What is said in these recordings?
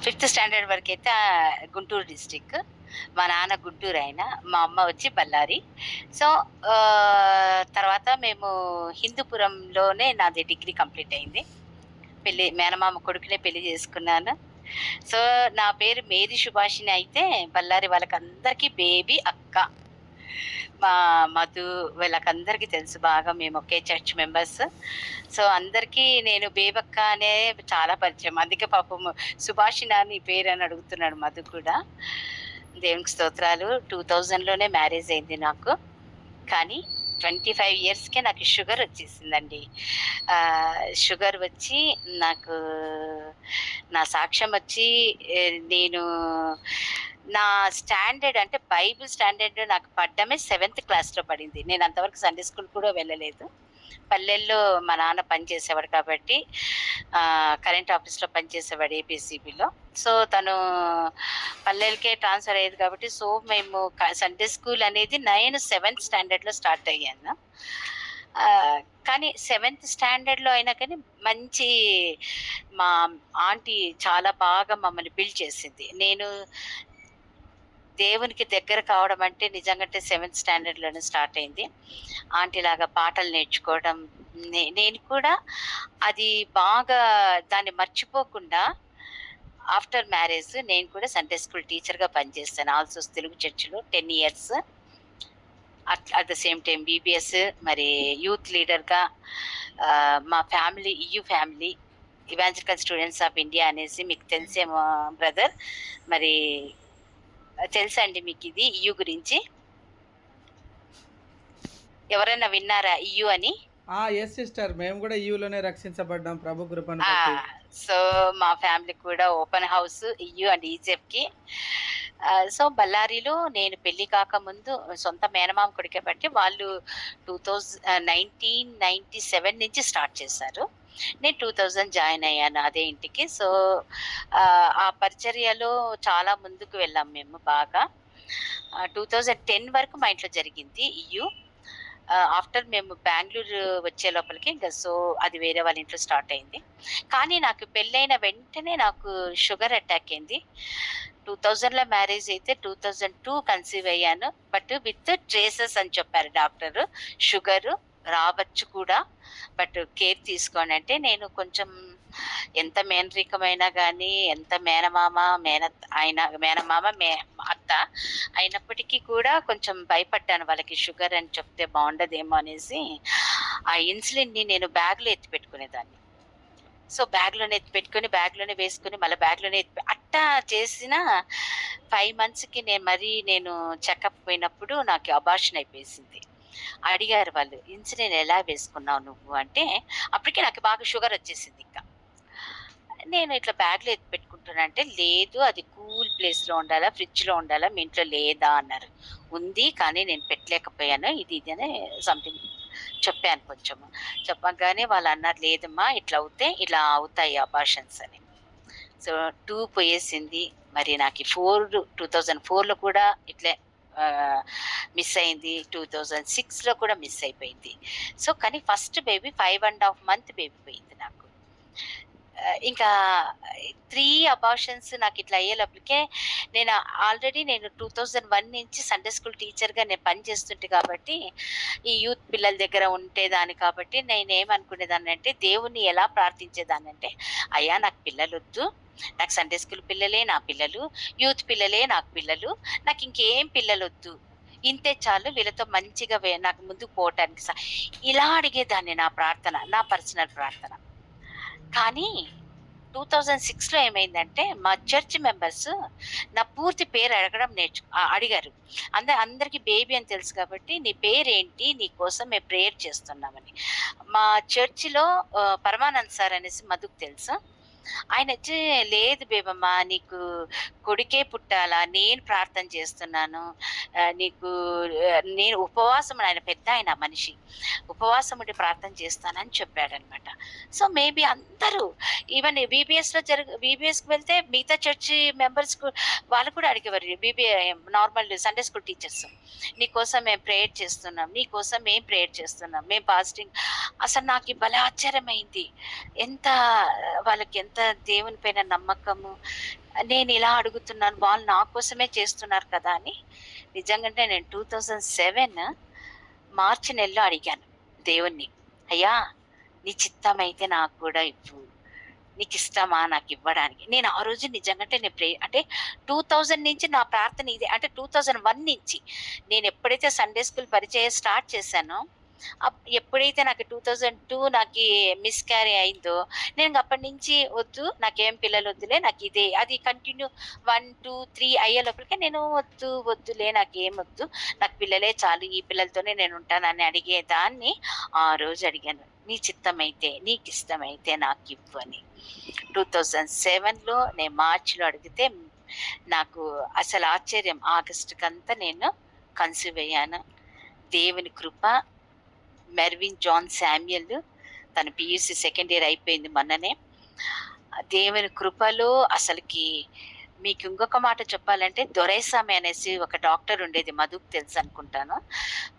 Fifth standard వరకైతే Guntur district. మా నాన్న గుంటూరు ఆయన. మా అమ్మ వచ్చి బళ్ళారి. సో, తర్వాత మేము హిందూపురంలోనే నాది డిగ్రీ కంప్లీట్ అయింది. మేనమామ కొడుకునే పెళ్లి చేసుకున్నాను. సో, నా పేరు మేరీ సుభాషిణి అయితే బళ్ళారి వాళ్ళకందరికీ బేబీ అక్క. మా మధు వీళ్ళకందరికీ తెలుసు బాగా. మేము ఒకే చర్చ్ మెంబర్స్. సో, అందరికీ నేను బేబక్క అనే చాలా పరిచయం. అందుకే పాపం సుభాషిణి నీ పేరని అడుగుతున్నాడు మధు కూడా. దేవునికి స్తోత్రాలు. 2000లోనే మ్యారేజ్ అయింది నాకు. కానీ 25 ఇయర్స్‌కే నాకు షుగర్ వచ్చేసిందండి. షుగర్ వచ్చి నాకు నా సాక్ష్యం వచ్చి నేను నా స్టాండర్డ్ అంటే బైబిల్ స్టాండర్డ్ నాకు పడ్డమే 7థ్ క్లాస్‌లో పడింది. నేను అంతవరకు సండే స్కూల్ కూడా వెళ్ళలేదు. పల్లెల్లో మా నాన్న పనిచేసేవాడు కాబట్టి కరెంట్ ఆఫీస్‌లో పనిచేసేవాడు ఏపీసీబీలో. సో, తను పల్లెలకే ట్రాన్స్‌ఫర్ అయ్యేది కాబట్టి సో, మేము సండే స్కూల్ అనేది నేను 7థ్ స్టాండర్డ్‌లో స్టార్ట్ అయ్యాను. కానీ 7థ్ స్టాండర్డ్‌లో అయినా కానీ మంచి మా ఆంటీ చాలా బాగా మమ్మల్ని బిల్డ్ చేసింది. నేను దేవునికి దగ్గర కావడం అంటే నిజంగంటే 7థ్ స్టాండర్డ్‌లోనే స్టార్ట్ అయింది. ఆంటీలాగా పాటలు నేర్చుకోవడం. నేను కూడా అది బాగా దాన్ని మర్చిపోకుండా ఆఫ్టర్ మ్యారేజ్ నేను కూడా సండే స్కూల్ టీచర్‌గా పనిచేశాను. ఆల్ సోస్ తెలుగు చర్చ్‌లో 10 years. At the same time BBS మరి యూత్ లీడర్‌గా మా family family evangelical students of India అనేసి మీకు తెలిసేమో బ్రదర్. మరి తెలుసా అండి మీకిది ఇయ్యు గురించి? ఎవరైనా విన్నారా ఇయ్యు అని? Yes sister. మేము కూడా ఈయూలోనే రక్షించబడ్డాం ప్రభు కృపను బట్టి. సో, మా ఫ్యామిలీ కూడా ఓపెన్ హౌస్ ఇయ్యు అండ్ ఈజెఫ్‌కి. సో, బళ్ళారిలో నేను పెళ్లి కాకముందు సొంత మేనమామ కొడుకే బట్టి వాళ్ళు 1997 నుంచి స్టార్ట్ చేశారు. నేను 2000 జాయిన్ అయ్యాను అదే ఇంటికి. సో, ఆ పరిచర్యలో చాలా ముందుకు వెళ్ళాం మేము బాగా. 2010 వరకు మా ఇంట్లో జరిగింది ఇయ్యు. ఆఫ్టర్ మేము బెంగుళూరు వచ్చే లోపలికి సో, అది వేరే వాళ్ళ ఇంట్లో స్టార్ట్ అయింది. కానీ నాకు పెళ్ళైన వెంటనే నాకు షుగర్ అటాక్ అయింది. 2000లో మ్యారేజ్ అయితే 2002 కన్సీవ్ అయ్యాను. బట్ విత్ ట్రేసెస్ అని చెప్పారు డాక్టరు. షుగరు రావచ్చు కూడా. బట్ కేర్ తీసుకోండి అంటే నేను కొంచెం ఎంత మేనరికమైనా గానీ, ఎంత మేనమామ, అత్త అయినప్పటికీ కూడా కొంచెం భయపడ్డాను వాళ్ళకి షుగర్ అని చెప్తే బావుండదేమో అనేసి, ఆ ఇన్సులిన్‌ని నేను బ్యాగ్‌లో ఎత్తి పెట్టుకునేదాన్ని. సో, బ్యాగ్‌లోనే వేసుకొని మళ్ళా బ్యాగ్‌లోనే అట్టా చేసిన 5 మంత్స్‌కి నేను చెకప్ పోయినప్పుడు నాకు అబార్షన్ అయిపోయేసింది. అడిగారు వాళ్ళు, "ఇన్సులిన్ ఎలా వేసుకున్నావు నువ్వు?" అంటే అప్పటికే నాకు బాగా షుగర్ వచ్చేసిందింక. నేను ఇట్లా బ్యాగ్‌లో ఎత్తి పెట్టుకుంటున్నా అంటే, "లేదు అది కూల్ ప్లేస్‌లో ఉండాలా, ఫ్రిడ్జ్‌లో ఉండాలా, మీ ఇంట్లో లేదా?" అన్నారు. "ఉంది కానీ నేను పెట్టలేకపోయాను. ఇది అని సంథింగ్ చెప్పాను కొంచెము. చెప్పగానే వాళ్ళన్నారు, "లేదమ్మా ఇలా అవుతాయి అబార్షన్స్" అని. సో, 2 పోయేసింది. మరి నాకు 2004లో కూడా ఇట్లే మిస్ అయింది. 2006లో కూడా మిస్ అయిపోయింది. సో, కానీ ఫస్ట్ బేబీ 5 ½ మంత్ బేబీ పోయింది నాకు. ఇంకా 3 అబార్షన్స్ నాకిట్లా అయ్యే లోపలికే నేను 2001 నుంచి సండే స్కూల్ టీచర్‌గా నేను పని చేస్తుంటి కాబట్టి, ఈ యూత్ పిల్లల దగ్గర ఉండేదాన్ని కాబట్టి నేనేమనుకునేదాన్నంటే దేవుణ్ణి ఎలా ప్రార్థించేదాన్నంటే, అయ్యా నాకు పిల్లలొద్దు. నాకు సండే స్కూల్ పిల్లలే నా పిల్లలు. యూత్ పిల్లలే నాకు పిల్లలు. నాకింకేం పిల్లలొద్దు. ఇంతే చాలు వీళ్ళతో మంచిగా నాకు ముందుకు పోవటానికి ఇలా అడిగేదాన్ని నా ప్రార్థన. నా పర్సనల్ ప్రార్థన. కానీ 2006లో ఏమైందంటే మా చర్చ్ మెంబర్స్ నా పూర్తి పేరు అడగడం అడిగారు. అందరికి బేబీ అని తెలుసు కాబట్టి, "నీ పేరేంటి? నీ కోసం మేము ప్రేయర్ చేస్తున్నామని." మా చర్చిలో పరమానంద్ సార్ అనేసి మధుకు తెలుసు. ఆయనొచ్చి, "లేదు బేబమ్మ నీకు కొడుకే పుట్టాలా, నేను ప్రార్థన చేస్తున్నాను. నీకు నేను ఉపవాసం ఆయన పెద్దాయన మనిషి. ఉపవాసం ఉండి ప్రార్థన చేస్తానని చెప్పాడనమాట. సో, మేబీ అందరూ ఈవెన్ వీబీఎస్‌కి వెళ్తే మిగతా చర్చి మెంబర్స్‌కు వాళ్ళు కూడా అడిగేవారు. Normal Sunday school teachers. "నీకోసం మేము ప్రేయర్ చేస్తున్నాం. నీకోసం మేము ప్రేయర్ చేస్తున్నాం. మేము ఫాస్టింగ్." అసలు నాకి భలే ఆశ్చర్యమైంది. ఎంత వాళ్ళకెంత దేవుని పైన నమ్మకము. నేనిలా అడుగుతున్నాను, వాళ్ళు నా కోసమే చేస్తున్నారు కదా అని. నిజంగంటే నేను 2007 మార్చి నెలలో అడిగాను దేవుణ్ణి. "అయ్యా! నీ చిత్తమైతే నాకు కూడా ఇవ్వు. నీకిష్టమా నాకివ్వడానికి?" నేను ఆ రోజు నిజంగంటే నేను అంటే 2000 నుంచి నా ప్రార్థన ఇదే. అంటే 2001 నుంచి నేనెప్పుడైతే సండే స్కూల్ పరిచయం స్టార్ట్ చేశానో, ఎప్పుడైతే నాకు 2002 నాకీ మిస్‌క్యారీ అయిందో, నేను అప్పటినుంచి వద్దు, నాకేం పిల్లలొద్దులే, నాకిదే అది కంటిన్యూ 1, 2, 3 అయ్యే లోపలికే నేను వద్దులే నాకేమొద్దు, నాకు పిల్లలే చాలు, ఈ పిల్లలతోనే నేనుంటానని అడిగేదాన్ని. ఆ రోజు అడిగాను, "నీ చిత్తమైతే, నీకిష్టమైతే నాకివ్వు" అని. 2007లో నేను మార్చ్‌లో అడిగితే నాకు అసలు ఆశ్చర్యం. ఆగస్టుకంతా నేను కన్సీవ్ అయ్యాను. దేవుని కృప. మెర్విన్ జాన్ శామ్యూయల్, తను పీయూసీ సెకండ్ ఇయర్ అయిపోయింది మొన్ననే. దేవుని కృపలో అసలకి మీకు ఇంకొక మాట చెప్పాలంటే, దొరైస్వామి అనేసి ఒక డాక్టర్ ఉండేది. మధుకు తెలుసనుకుంటాను.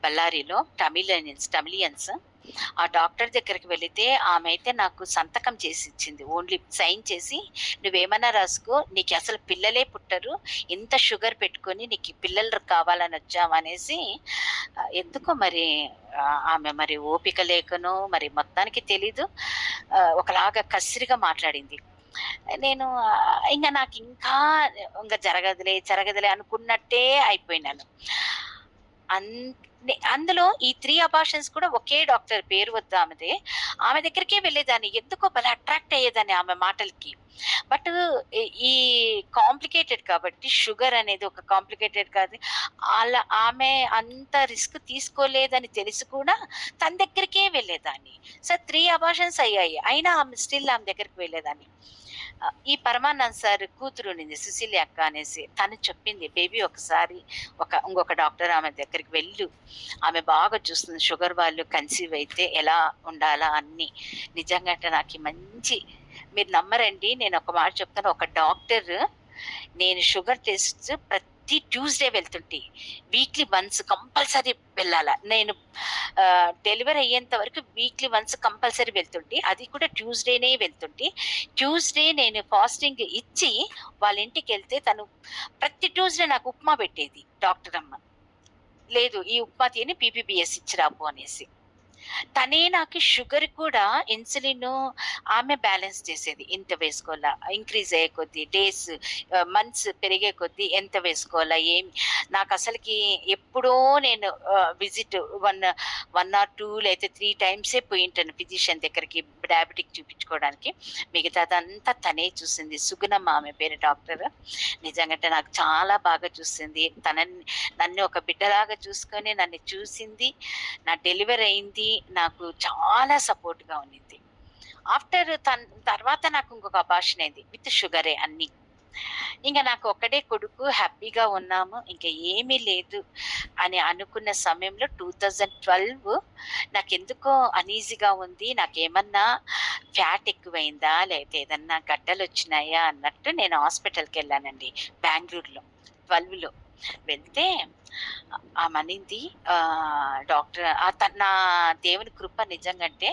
బళ్ళారిలో తమిళియన్స్. ఆ డాక్టర్ దగ్గరికి వెళితే ఆమె అయితే నాకు సంతకం చేసి ఇచ్చింది. ఓన్లీ సైన్ చేసి, "నువ్వేమన్నా రాసుకో, నీకు అసలు పిల్లలే పుట్టరు. ఇంత షుగర్ పెట్టుకొని నీకు పిల్లలు కావాలని వచ్చావా" అనేసి. ఎందుకో మరి ఆమె మరి ఓపిక లేకనో మరి మొత్తానికి తెలీదు. ఒకలాగా కసిరిగా మాట్లాడింది. నేను ఇంగ నాకింకా ఇంగ జరగదులే అనుకున్నట్టే అయిపోయినాను. అన్ అందులో ఈ 3 అబార్షన్స్ కూడా ఒకే డాక్టర్, పేరు వద్దు ఆమెది. ఆమె దగ్గరికే వెళ్ళేదాన్ని. ఎందుకో భలే అట్రాక్ట్ అయ్యేదాన్ని ఆమె మాటలకి. బట్ ఈ కాంప్లికేటెడ్ కాబట్టి, షుగర్ అనేది ఒక కాంప్లికేటెడ్ కాదు. ఆమె అంత రిస్క్ తీసుకోలేదని తెలిసి కూడా తన దగ్గరికే వెళ్ళేదాన్ని. సో, 3 అబార్షన్స్ అయ్యాయి. అయినా ఆమె దగ్గరికి వెళ్ళేదాన్ని. ఈ పరమానంద్ సార్ కూతురు ఉండింది, సుశీలి అక్క అనేసి. తను చెప్పింది, "బేబీ ఒకసారి ఇంకొక డాక్టర్ ఆమె దగ్గరికి వెళ్ళు. ఆమె బాగా చూస్తుంది. షుగర్ వాళ్ళు కన్సీవ్ అయితే ఎలా ఉండాలా అన్నీ." నిజంగా అంటే నాకీ మంచి, మీరు నమ్మరండి, నేను ఒక మాట చెప్తాను. ఒక డాక్టర్, నేను షుగర్ టెస్ట్ ప్రతి ట్యూస్‌డే వెళ్తుంటి. వీక్లీ వన్స్ కంపల్సరీ వెళ్ళాల. నేను డెలివరీ అయ్యేంత వరకు వీక్లీ వన్స్ కంపల్సరీ వెళ్తుంటి. అది కూడా ట్యూస్‌డేనే వెళ్తుంటి. ట్యూస్‌డే నేను ఫాస్టింగ్ ఇచ్చి వాళ్ళ ఇంటికెళ్తే తను ప్రతి ట్యూస్‌డే నాకు ఉప్మా పెట్టేది డాక్టర్ అమ్మ. "లేదు, ఈ ఉప్మా తిని పీపీబీఎస్ ఇచ్చి రాపో" అనేసి. తనే నాకు షుగర్ కూడా ఇన్సులిన్ ఆమె బ్యాలెన్స్ చేసేది. ఇంత వేసుకోవాలా, ఇంక్రీజ్ అయ్యే కొద్దీ డేస్, మంత్స్ పెరిగే కొద్దీ ఎంత వేసుకోవాలా, ఏమి. నాకు అసలుకి ఎప్పుడో నేను విజిట్ 1 ఆర్ 2 లేతే 3 టైమ్సే పోయింటాను ఫిజిషియన్ దగ్గరికి డయాబెటిక్ చూపించుకోవడానికి. మిగతాదంతా తనే చూసింది. సుగుణమ్మ ఆమె పేరు, డాక్టర్. నిజంగంటే నాకు చాలా బాగా చూసింది. నన్ను ఒక బిడ్డలాగా చూసుకొని నన్ను చూసింది. నా డెలివరీ అయింది. నాకు చాలా సపోర్ట్‌గా ఉండింది. తర్వాత నాకు ఇంకొక అబార్షన్ అయింది. విత్ షుగరే అన్నీ. ఇంక నాకు ఒక్కడే కొడుకు, హ్యాపీగా ఉన్నాము. ఇంక ఏమీ లేదు అని అనుకున్న సమయంలో 2012 నాకెందుకో అనీజీగా ఉంది. నాకేమన్నా ఫ్యాట్ ఎక్కువైందా? లేతే ఏదన్నా గడ్డలొచ్చినాయా అన్నట్టు నేను హాస్పిటల్‌కెళ్ళానండి బెంగుళూరులో. 12లో వెళ్తే ఆమనింది, డాక్టర్, నా దేవుని కృప నిజంగంటే,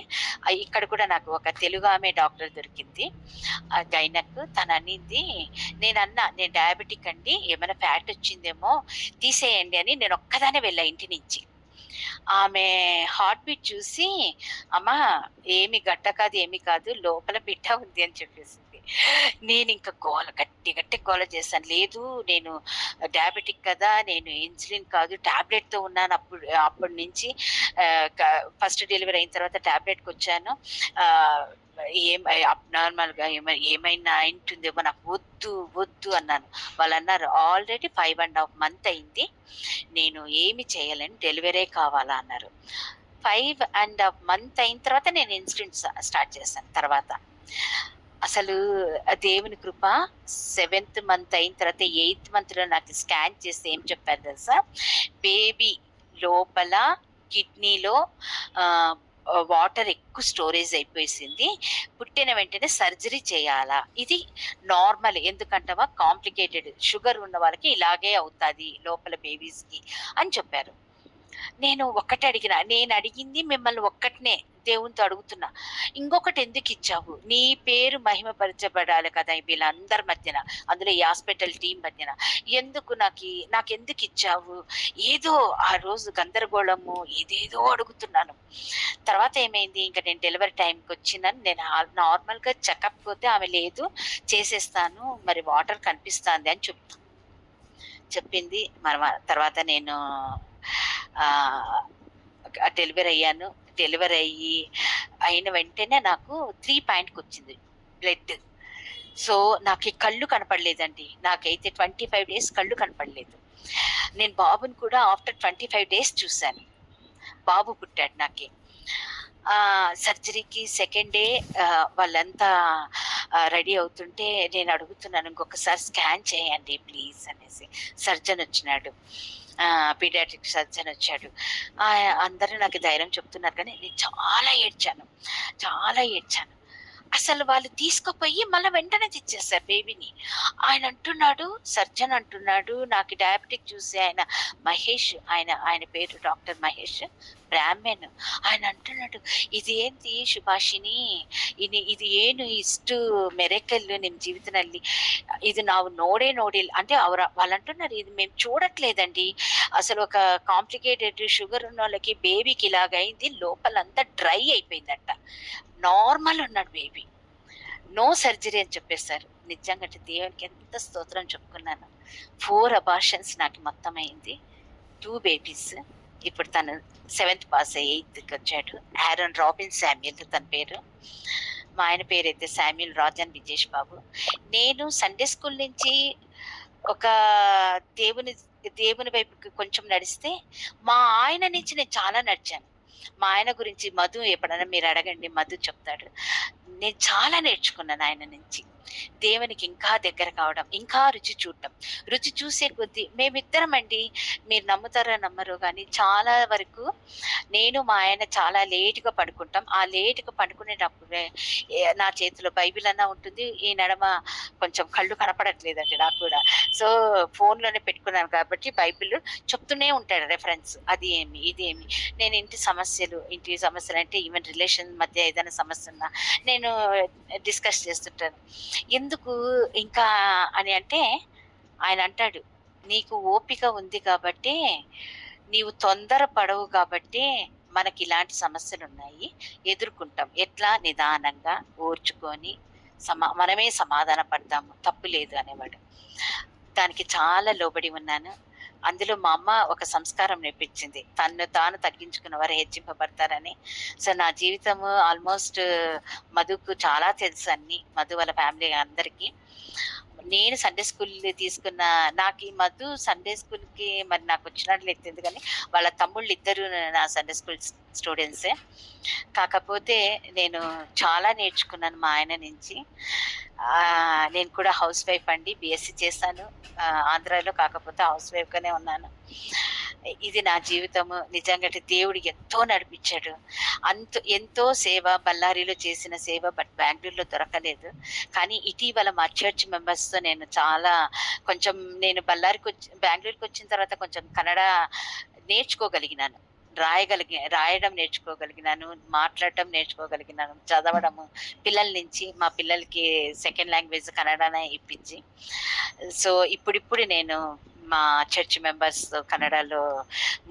ఇక్కడ కూడా నాకు ఒక తెలుగు ఆమె డాక్టర్ దొరికింది. గైనక్. తననింది, నేనన్నా, "నేను డయాబెటిక్ అండి. ఏమైనా ఫ్యాట్ వచ్చిందేమో తీసేయండి" అని. నేనొక్కదాన్నే వెళ్ళా ఇంటి నుంచి. ఆమె హార్ట్ బీట్ చూసి, "అమ్మా, ఏమి గడ్డ కాదు, ఏమి కాదు, లోపల బిడ్డ ఉంది" అని చెప్పేసింది. నేనింక గట్టి గోల చేశాను. "లేదు, నేను డయాబెటిక్ కదా, నేను ఇన్సులిన్ కాదు, టాబ్లెట్‌తో ఉన్నాను అప్పటి నుంచి. ఫస్ట్ డెలివరీ అయిన తర్వాత టాబ్లెట్‌కొచ్చాను. ఆహ్, అబ్‌నార్మల్‌గా ఏమైనా అయింటుందేమో, నాకు వద్దు" అన్నాను. వాళ్ళన్నారు, "ఆల్రెడీ 5 ½ అయింది. నేను ఏమి చేయలేను. డెలివరీ కావాలా" అన్నారు. 5 ½ అయిన తర్వాత నేను ఇన్సులిన్ స్టార్ట్ చేశాను తర్వాత. అసలు ఆ దేవుని కృప 7th మంత్ అయిన తర్వాత 8th మంత్‌లో నాకు స్కాన్ చేస్తే ఏం చెప్పారు తెలుసా? బేబీ లోపల కిడ్నీలో ఆహ్, వాటర్ ఎక్కువ స్టోరేజ్ అయిపోయేసింది. పుట్టిన వెంటనే సర్జరీ చేయాలా? ఇది నార్మల్ ఎందుకంటావా కాంప్లికేటెడ్ షుగర్ ఉన్న వాళ్ళకి ఇలాగే అవుతాది లోపల బేబీస్‌కి అని చెప్పారు. నేను ఒక్కటే అడిగిన. నేనడిగింది మిమ్మల్ని ఒక్కటినే దేవునితో అడుగుతున్నా. ఇంకొకటి ఎందుకిచ్చావు? నీ పేరు మహిమపరచబడాలి కదా! వీళ్ళందరి మధ్యన. అందులో ఈ హాస్పిటల్ టీమ్ మధ్యన. నాకెందుకిచ్చావు? ఏదో ఆ రోజు గందరగోళము ఏదేదో అడుగుతున్నాను. తర్వాత ఏమైంది ఇంక నేను డెలివరీ టైంకొచ్చినాను. నేను నార్మల్‌గా చెకప్ పోతే ఆమె లేదు చేసేస్తాను. మరి వాటర్ కనిపిస్తాంది అని చెప్పింది. తర్వాత నేను ఆహ్, డెలివరీ అయ్యాను. డెలివరీ అయిన వెంటనే నాకు 3 పాయింట్‌కొచ్చింది బ్లడ్. సో, నాకి కళ్ళు కనపడలేదండి. నాకైతే 25 డేస్ కళ్ళు కనపడలేదు. నేను బాబుని కూడా ఆఫ్టర్ 25 డేస్ చూసాను. బాబు పుట్టాడు నాకి. సర్జరీకి సెకండ్ డే వాళ్ళంతా రెడీ అవుతుంటే నేను అడుగుతున్నాను, "ఇంకొకసారి స్కాన్ చేయండి ప్లీజ్" అనేసి. సర్జన్ వచ్చినాడు. పీడియాట్రిక్ సర్జన్ వచ్చాడు. అందరూ నాకు ధైర్యం చెప్తున్నారు కానీ నేను చాలా ఏడ్చాను. అసలు వాళ్ళు తీసుకుపోయి మళ్ళా వెంటనే తెచ్చేసారు బేబీని. సర్జన్ అంటున్నాడు, నాకు డయాబెటిక్ చూసి ఆయన మహేష్, ఆయన పేరు డాక్టర్ మహేష్, ಬ್ರಾಹ್ಮಣ್. ఆయన అంటున్నాడు, "ಇದೇಂತಿ ಶುಭಾಷಿಣಿ, ಇದು ಏನು ಇಷ್ಟು ಮೆರೆಕಲ್ ನಿಮ್ಮ ಜೀವಿತದಲ್ಲಿ, ఇది ನಾವು ನೋಡಿಲ್ಲ" అంటే వాళ్ళు అంటున్నారు, "ఇది మేము చూడట్లేదండి. అసలు ఒక కాంప్లికేటెడ్ షుగర్ ఉన్న వాళ్ళకి బేబీకి ఇలాగైంది. లోపలంతా డ్రై అయిపోయిందంట. నార్మల్ ఉన్నాడు బేబీ. నో సర్జరీ" అని చెప్పేశారు. నిజంగా అంటే దేవునికి ఎంత స్తోత్రం చెప్పుకున్నాను. 4 అబార్షన్స్ నాకు మొత్తం అయింది. 2 బేబీస్. ఇప్పుడు తను 7th పాస్ అయ్యి 8థ్‌కి వచ్చాడు. ఆరోన్ రాబిన్ శామ్యూల్ తన పేరు. మా ఆయన పేరైతే శామ్యూల్ రాజన్ విజేష్ బాబు. నేను సండే స్కూల్ నుంచి ఒక దేవుని వైపుకి కొంచెం నడిస్తే, మా ఆయన నుంచి నేను చాలా నడిచాను. మా ఆయన గురించి మధు ఎప్పుడైనా మీరు అడగండి, మధు చెప్తాడు. నేను చాలా నేర్చుకున్నాను ఆయన నుంచి. దేవునికి ఇంకా దగ్గర కావడం, ఇంకా రుచి చూడటం. రుచి చూసే కొద్దీ మేమిద్దరమండి, మీరు నమ్ముతారో నమ్మరో గానీ చాలా వరకు నేను మా ఆయన చాలా లేట్‌గా పడుకుంటాం. ఆ లేట్‌గా పడుకునేటప్పుడే నా చేతిలో బైబిల్ అన్నా ఉంటుంది. ఈ నడమ కొంచెం కళ్ళు కనపడట్లేదండి నాకు కూడా. సో, ఫోన్‌లోనే పెట్టుకున్నాను కాబట్టి బైబిల్ చెప్తూనే ఉంటాడు రెఫరెన్స్. అది ఏమి, ఇది ఏమి. నేను ఇంటి సమస్యలంటే ఈవెన్ రిలేషన్ మధ్య ఏదైనా సమస్య ఉన్నా నేను డిస్కస్ చేస్తుంటాను. ఎందుకు ఇంకా అని అంటే, ఆయన అంటాడు, "నీకు ఓపిక ఉంది కాబట్టే, నీవు తొందర పడవు కాబట్టే మనకిలాంటి సమస్యలున్నాయి. ఎదుర్కుంటాం. ఎట్లా? నిదానంగా ఓర్చుకొని మనమే సమాధాన పడతాము. తప్పు లేదు" అనేవాడు. దానికి చాలా లోబడి ఉన్నాను. అందులో మా అమ్మ ఒక సంస్కారం నేర్పించింది. తన్ను తాను తగ్గించుకున్న వారు హెచ్చింపబడతారని. సో, నా జీవితము ఆల్మోస్ట్ మధుకు చాలా తెలుసు అన్నీ. మధు వాళ్ళ ఫ్యామిలీ అందరికీ. నేను సండే స్కూల్ నాకు ఈ మధు సండే స్కూల్‌కి మరి నాకొచ్చినట్లు తెలియదు గానీ, వాళ్ళ తమ్ముళ్ళిద్దరూ నా సండే స్కూల్ స్టూడెంట్సే. కాకపోతే నేను చాలా నేర్చుకున్నాను మా ఆయన నుంచి. నేను కూడా హౌస్ వైఫ్ అండి. బీఎస్సీ చేశాను ఆంధ్రాలో. కాకపోతే హౌస్ వైఫ్‌గానే ఉన్నాను. ఇది నా జీవితము. నిజంగా అంటే దేవుడు ఎంతో నడిపించాడు. ఎంతో సేవ బళ్ళారిలో చేసిన సేవ బెంగుళూరులో దొరకలేదు. కానీ ఇటీవల మా చర్చ్ మెంబర్స్‌తో నేను చాలా కొంచెం నేను బెంగుళూరుకొచ్చిన తర్వాత కొంచెం కన్నడ నేర్చుకోగలిగినాను. రాయడం నేర్చుకోగలిగినాను, మాట్లాడటం నేర్చుకోగలిగినాను, చదవడము పిల్లల నుంచి. మా పిల్లలకి సెకండ్ లాంగ్వేజ్ కన్నడనే ఇప్పించి. సో, ఇప్పుడిప్పుడు నేను మా చర్చ్ మెంబర్స్‌తో కన్నడలో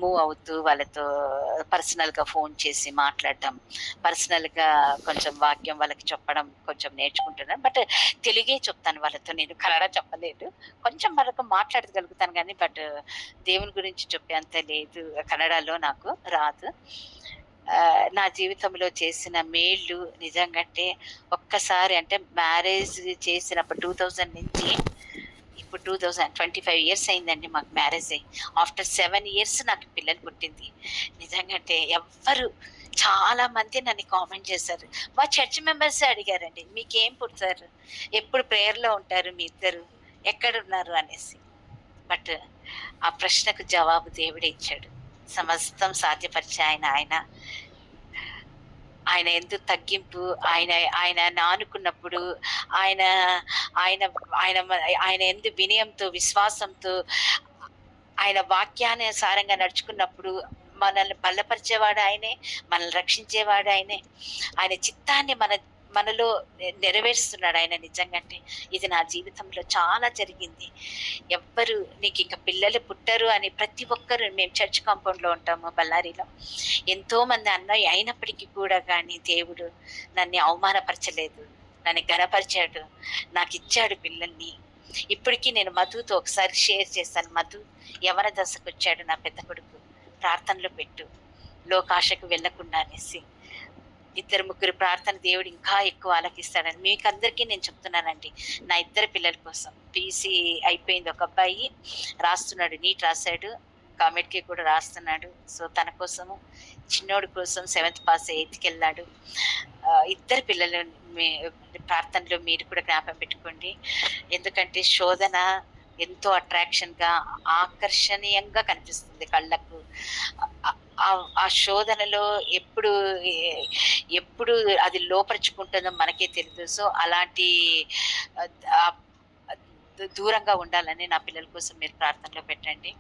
మూవ్ అవుతూ వాళ్ళతో పర్సనల్‌గా ఫోన్ చేసి మాట్లాడటం, పర్సనల్‌గా కొంచెం వాక్యం వాళ్ళకి చెప్పడం కొంచెం నేర్చుకుంటున్నాను. బట్ తెలుగే చెప్తాను వాళ్ళతో. నేను కన్నడ చెప్పలేదు. కొంచెం వరకు మాట్లాడగలుగుతాను గానీ, దేవుని గురించి చెప్పేంత లేదు. కన్నడలో నాకు రాదు. నా జీవితంలో చేసిన మేళ్ళు నిజంగంటే ఒక్కసారి అంటే మ్యారేజ్ చేసినప్పుడు 2000 నుంచి ఇప్పుడు 25 ఇయర్స్ అయిందండి మాకు మ్యారేజ్ అయ్యి. ఆఫ్టర్ 7 ఇయర్స్ నాకు పిల్లలు పుట్టింది. నిజంగా అంటే చాలా మంది నన్ను కామెంట్ చేశారు. మా చర్చ్ మెంబర్సే అడిగారండి. "మీకేం పుడతారు? ఎప్పుడు ప్రేయర్‌లో ఉంటారు మీ ఇద్దరు? ఎక్కడున్నారు?" అనేసి. బట్ ఆ ప్రశ్నకు జవాబు దేవుడే ఇచ్చాడు. సమస్తం సాధ్యపరిచే ఆయన. ఆయన యందు తగ్గింపు, ఆయన ఆయన నానుకున్నప్పుడు, ఆయన ఆయన ఆయన ఆయన యందు వినయంతో, విశ్వాసంతో, ఆయన వాక్యానుసారంగా నడుచుకున్నప్పుడు మనల్ని బలపరిచేవాడు ఆయనే, మనల్ని రక్షించేవాడు ఆయనే. ఆయన చిత్తాన్ని మనలో నెరవేరుస్తున్నాడు ఆయన నిజంగంటే. ఇది నా జీవితంలో చాలా జరిగింది. ఎవ్వరు నీకింక పిల్లలు పుట్టరు అని ప్రతి ఒక్కరు, మేము చర్చ్ కాంపౌండ్‌లో ఉంటాము బళ్ళారిలో. ఎంతోమంది అన్నయ్య అయినప్పటికీ కూడా గానీ దేవుడు నన్ను అవమానపరచలేదు. నన్ను ఘనపరిచాడు. నాకిచ్చాడు పిల్లల్ని. ఇప్పటికి నేను మధుతో ఒకసారి షేర్ చేశాను. మధు యవ్వన దశకొచ్చాడు నా పెద్ద కొడుకు. ప్రార్థనలో పెట్టు, లోకాశకు వెళ్ళకుండా అనేసి. ఇద్దరు ముగ్గురు ప్రార్థన దేవుడు ఇంకా ఎక్కువ ఆలకిస్తాడని మీకందరికీ నేను చెప్తున్నానండి. నా ఇద్దరు పిల్లల కోసం పీసీ అయిపోయింది. ఒక అబ్బాయి రాస్తున్నాడు, నీట్ రాశాడు, కామెడ్కి కూడా రాస్తున్నాడు. సో తన కోసము, చిన్నోడి కోసం 7th పాస్ 8th వెళ్ళాడు. ఇద్దరు పిల్లలు ప్రార్థనలో మీరు కూడా జ్ఞాపకం పెట్టుకోండి. ఎందుకంటే శోధన ఎంతో అట్రాక్షన్‌గా, ఆకర్షణీయంగా కనిపిస్తుంది కళ్ళకు. ఆ శోధనలో ఎప్పుడు అది లోపరుచుకుంటుందో మనకే తెలీదు. సో అలాంటి ఆహ్, దూరంగా ఉండాలని నా పిల్లల కోసం మీరు ప్రార్థనలో పెట్టండి.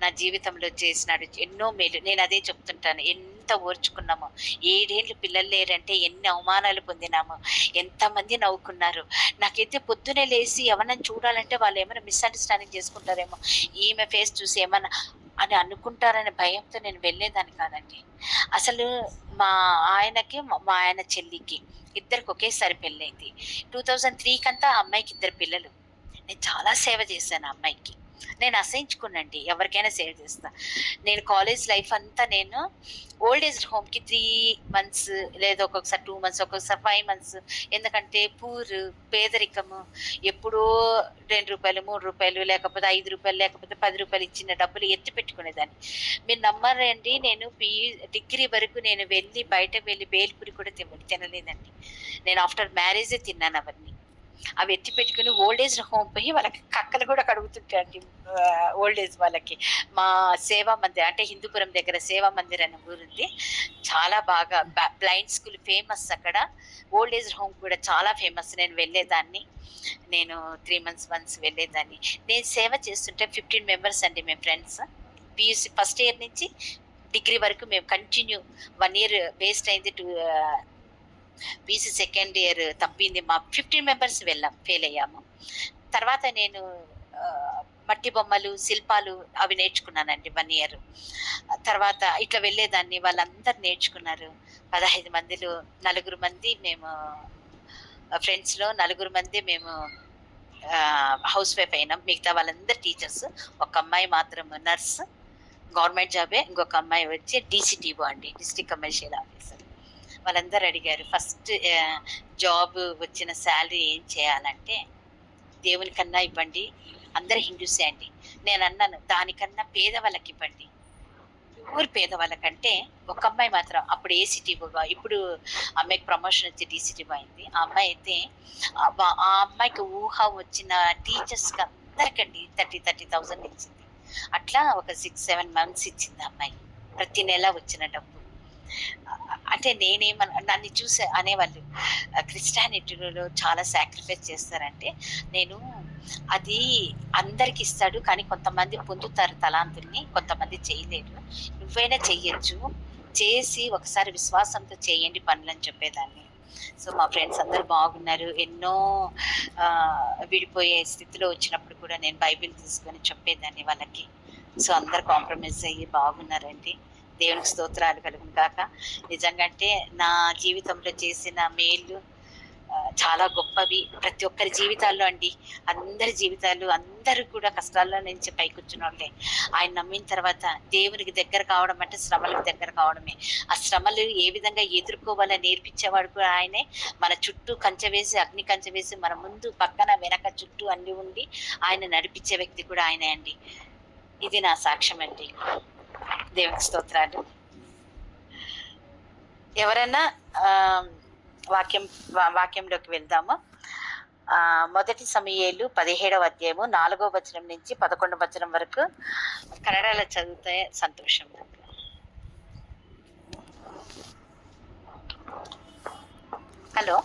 నా జీవితంలో చేసినాడు ఎన్నో మేలు. నేను అదే చెప్తుంటాను. ఎంత ఓర్చుకున్నామో. 7 ఏళ్ళు పిల్లలు లేరంటే ఎన్ని అవమానాలు పొందినామో. ఎంతమంది నవ్వుకున్నారు. నాకైతే పొద్దున్నే లేసి ఎవరినైనా చూడాలంటే వాళ్ళు ఏమైనా మిస్‌అండర్‌స్టాండింగ్ చేసుకుంటారేమో, ఈమె ఫేస్ చూసి ఏమన్నా అని అనుకుంటారనే భయంతో నేను వెళ్ళేదాన్ని కాదండి. అసలు మా ఆయనకి, మా ఆయన చెల్లికి ఇద్దరికి ఒకేసారి పెళ్ళయింది. 2003 కంతా ఆ అమ్మాయికి 2 పిల్లలు. నేను చాలా సేవ చేశాను ఆ అమ్మాయికి. నేను అసహించుకోనండి. ఎవరికైనా సేవ చేస్తా. నేను కాలేజ్ లైఫ్ అంతా నేను ఓల్డ్ ఏజ్ హోమ్‌కి 3 మంత్స్, లేదా ఒక్కొక్కసారి 2 మంత్స్, ఒక్కొక్కసారి 5 మంత్స్. ఎందుకంటే పేదరికము. ఎప్పుడో రూ. 2, రూ. 3, లేకపోతే రూ. 5, లేకపోతే రూ. 10 ఇచ్చిన డబ్బులు ఎత్తి పెట్టుకునేదాన్ని. మీరు నమ్మరండి, నేను డిగ్రీ వరకు నేను బయటకు వెళ్ళి బేల్‌పూరి కూడా తినలేదండి. నేను ఆఫ్టర్ మ్యారేజే తిన్నాను అవన్నీ. అవి ఎత్తి పెట్టుకుని ఓల్డ్ ఏజ్ హోమ్ పోయి వాళ్ళకి కక్కలు కూడా కడుగుతుంటాండి. ఓల్డ్ ఏజ్ వాళ్ళకి. మా సేవా మందిర్ అంటే హిందూపురం దగ్గర సేవా మందిర్ అనే ఊరుంది. చాలా బాగా బ్లైండ్ స్కూల్ ఫేమస్ అక్కడ. ఓల్డ్ ఏజ్ హోమ్ కూడా చాలా ఫేమస్. నేను వెళ్ళేదాన్ని. నేను 3 మంత్స్ వన్స్ వెళ్ళేదాన్ని. నేను సేవ చేస్తుంటే 15 మెంబర్స్ అండి మేము ఫ్రెండ్స్. పీయూసీ ఫస్ట్ ఇయర్ నుంచి డిగ్రీ వరకు మేము కంటిన్యూ. 1 ఇయర్ వేస్ట్ అయింది. పీసీ సెకండ్ ఇయర్ తప్పింది. మా 15 మెంబర్స్ ఫెయిల్ అయ్యాము. తర్వాత నేను మట్టి బొమ్మలు, శిల్పాలు అవి నేర్చుకున్నానండి 1 ఇయర్. తర్వాత ఇట్లా వెళ్ళేదాన్ని. వాళ్ళందరూ నేర్చుకున్నారు. 15 మందిలో 4 మంది మేము ఫ్రెండ్స్‌లో 4 మంది మేము హౌస్ వైఫ్ అయినాం. మిగతా వాళ్ళందరూ టీచర్స్. ఒక అమ్మాయి మాత్రం నర్స్, గవర్నమెంట్ జాబే. ఇంకొక అమ్మాయి వచ్చి డీసీటీఓ అండి, డిస్ట్రిక్ట్ కమర్షియల్ ఆఫీసర్. వాళ్ళందరూ అడిగారు ఫస్ట్ జాబ్ వచ్చిన శాలరీ ఏం చేయాలంటే, దేవుని కన్నా ఇవ్వండి, అందరు హిందూసే అండి. నేను అన్నాను, దానికన్నా పేదవాళ్ళకి ఇవ్వండి. ఊరు పేదవాళ్ళకంటే ఒక అమ్మాయి మాత్రం అప్పుడు ఏసీటీఓగా, ఇప్పుడు అమ్మాయికి ప్రమోషన్ వచ్చి డీసీటీఓ అయింది. ఆ అమ్మాయి అయితే ఆ అమ్మాయికి ఊహ వచ్చిన టీచర్స్కి అందరికండి 30,000 ఇచ్చింది. అట్లా ఒక 6-7 మంత్స్ ఇచ్చింది ఆ అమ్మాయి, ప్రతి నెల వచ్చిన డబ్బు. అంటే నన్ను చూసి అనేవాళ్ళు, క్రిస్టియానిటీలో చాలా సాక్రిఫైస్ చేస్తారంటే, నేను అది అందరికి ఇస్తాడు, కానీ కొంతమంది పొందుతారు తలాంతుల్ని, కొంతమంది చేయలేరు. నువ్వైనా చెయ్యొచ్చు, చేసి ఒకసారి విశ్వాసంతో చేయండి పనులని చెప్పేదాన్ని. సో మా ఫ్రెండ్స్ అందరూ బాగున్నారు. ఎన్నో విడిపోయే స్థితిలో వచ్చినప్పుడు కూడా నేను బైబిల్ తీసుకొని చెప్పేదాన్ని వాళ్ళకి. సో అందరు కాంప్రమైజ్ అయ్యి బాగున్నారండి. దేవునికి స్తోత్రాలు కలుగును గాక. నిజంగా అంటే నా జీవితంలో చేసిన మేలు చాలా గొప్పవి. ప్రతి ఒక్కరి జీవితాల్లో అండి, అందరి జీవితాలు, అందరూ కూడా కష్టాల్లో నుంచి పైకొచ్చినోళ్ళే. ఆయన నమ్మిన తర్వాత దేవునికి దగ్గర కావడం అంటే శ్రమలకు దగ్గర కావడమే. ఆ శ్రమలు ఏ విధంగా ఎదుర్కోవాలని నేర్పించేవాడు కూడా ఆయనే. మన చుట్టూ కంచె వేసి, అగ్ని కంచె వేసి, మన ముందు పక్కన వెనక చుట్టూ అన్ని ఉండి ఆయన నడిపించే వ్యక్తి కూడా ఆయనే అండి. ఇది నా సాక్ష్యం అండి. దేవునికి స్తోత్రాలు. ఎవరైనా వాక్యంలోకి వెళ్దాము. మొదటి సమూయేలు 17వ అధ్యాయము 4వ వచనం నుంచి 11వ వచనం వరకు కన్నడలో చదివితే సంతోషం. హలో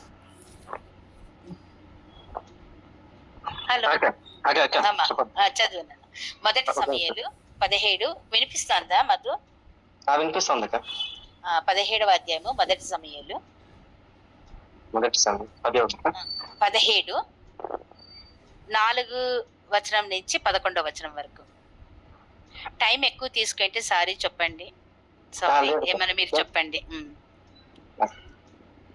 హలో చదువున్నాను. మొదటి సమూయేలు 17 వినిపిస్తుందా మధు? వినిపిస్తుంది. 17వ అధ్యాయము మొదటి సమూయేలు 17 4 వచనం నుంచి 11వ వచనం వరకు. టైం ఎక్కువ తీసుకుంటే సారీ చెప్పండి. సారీ ఏమన్నా మీరు చెప్పండి.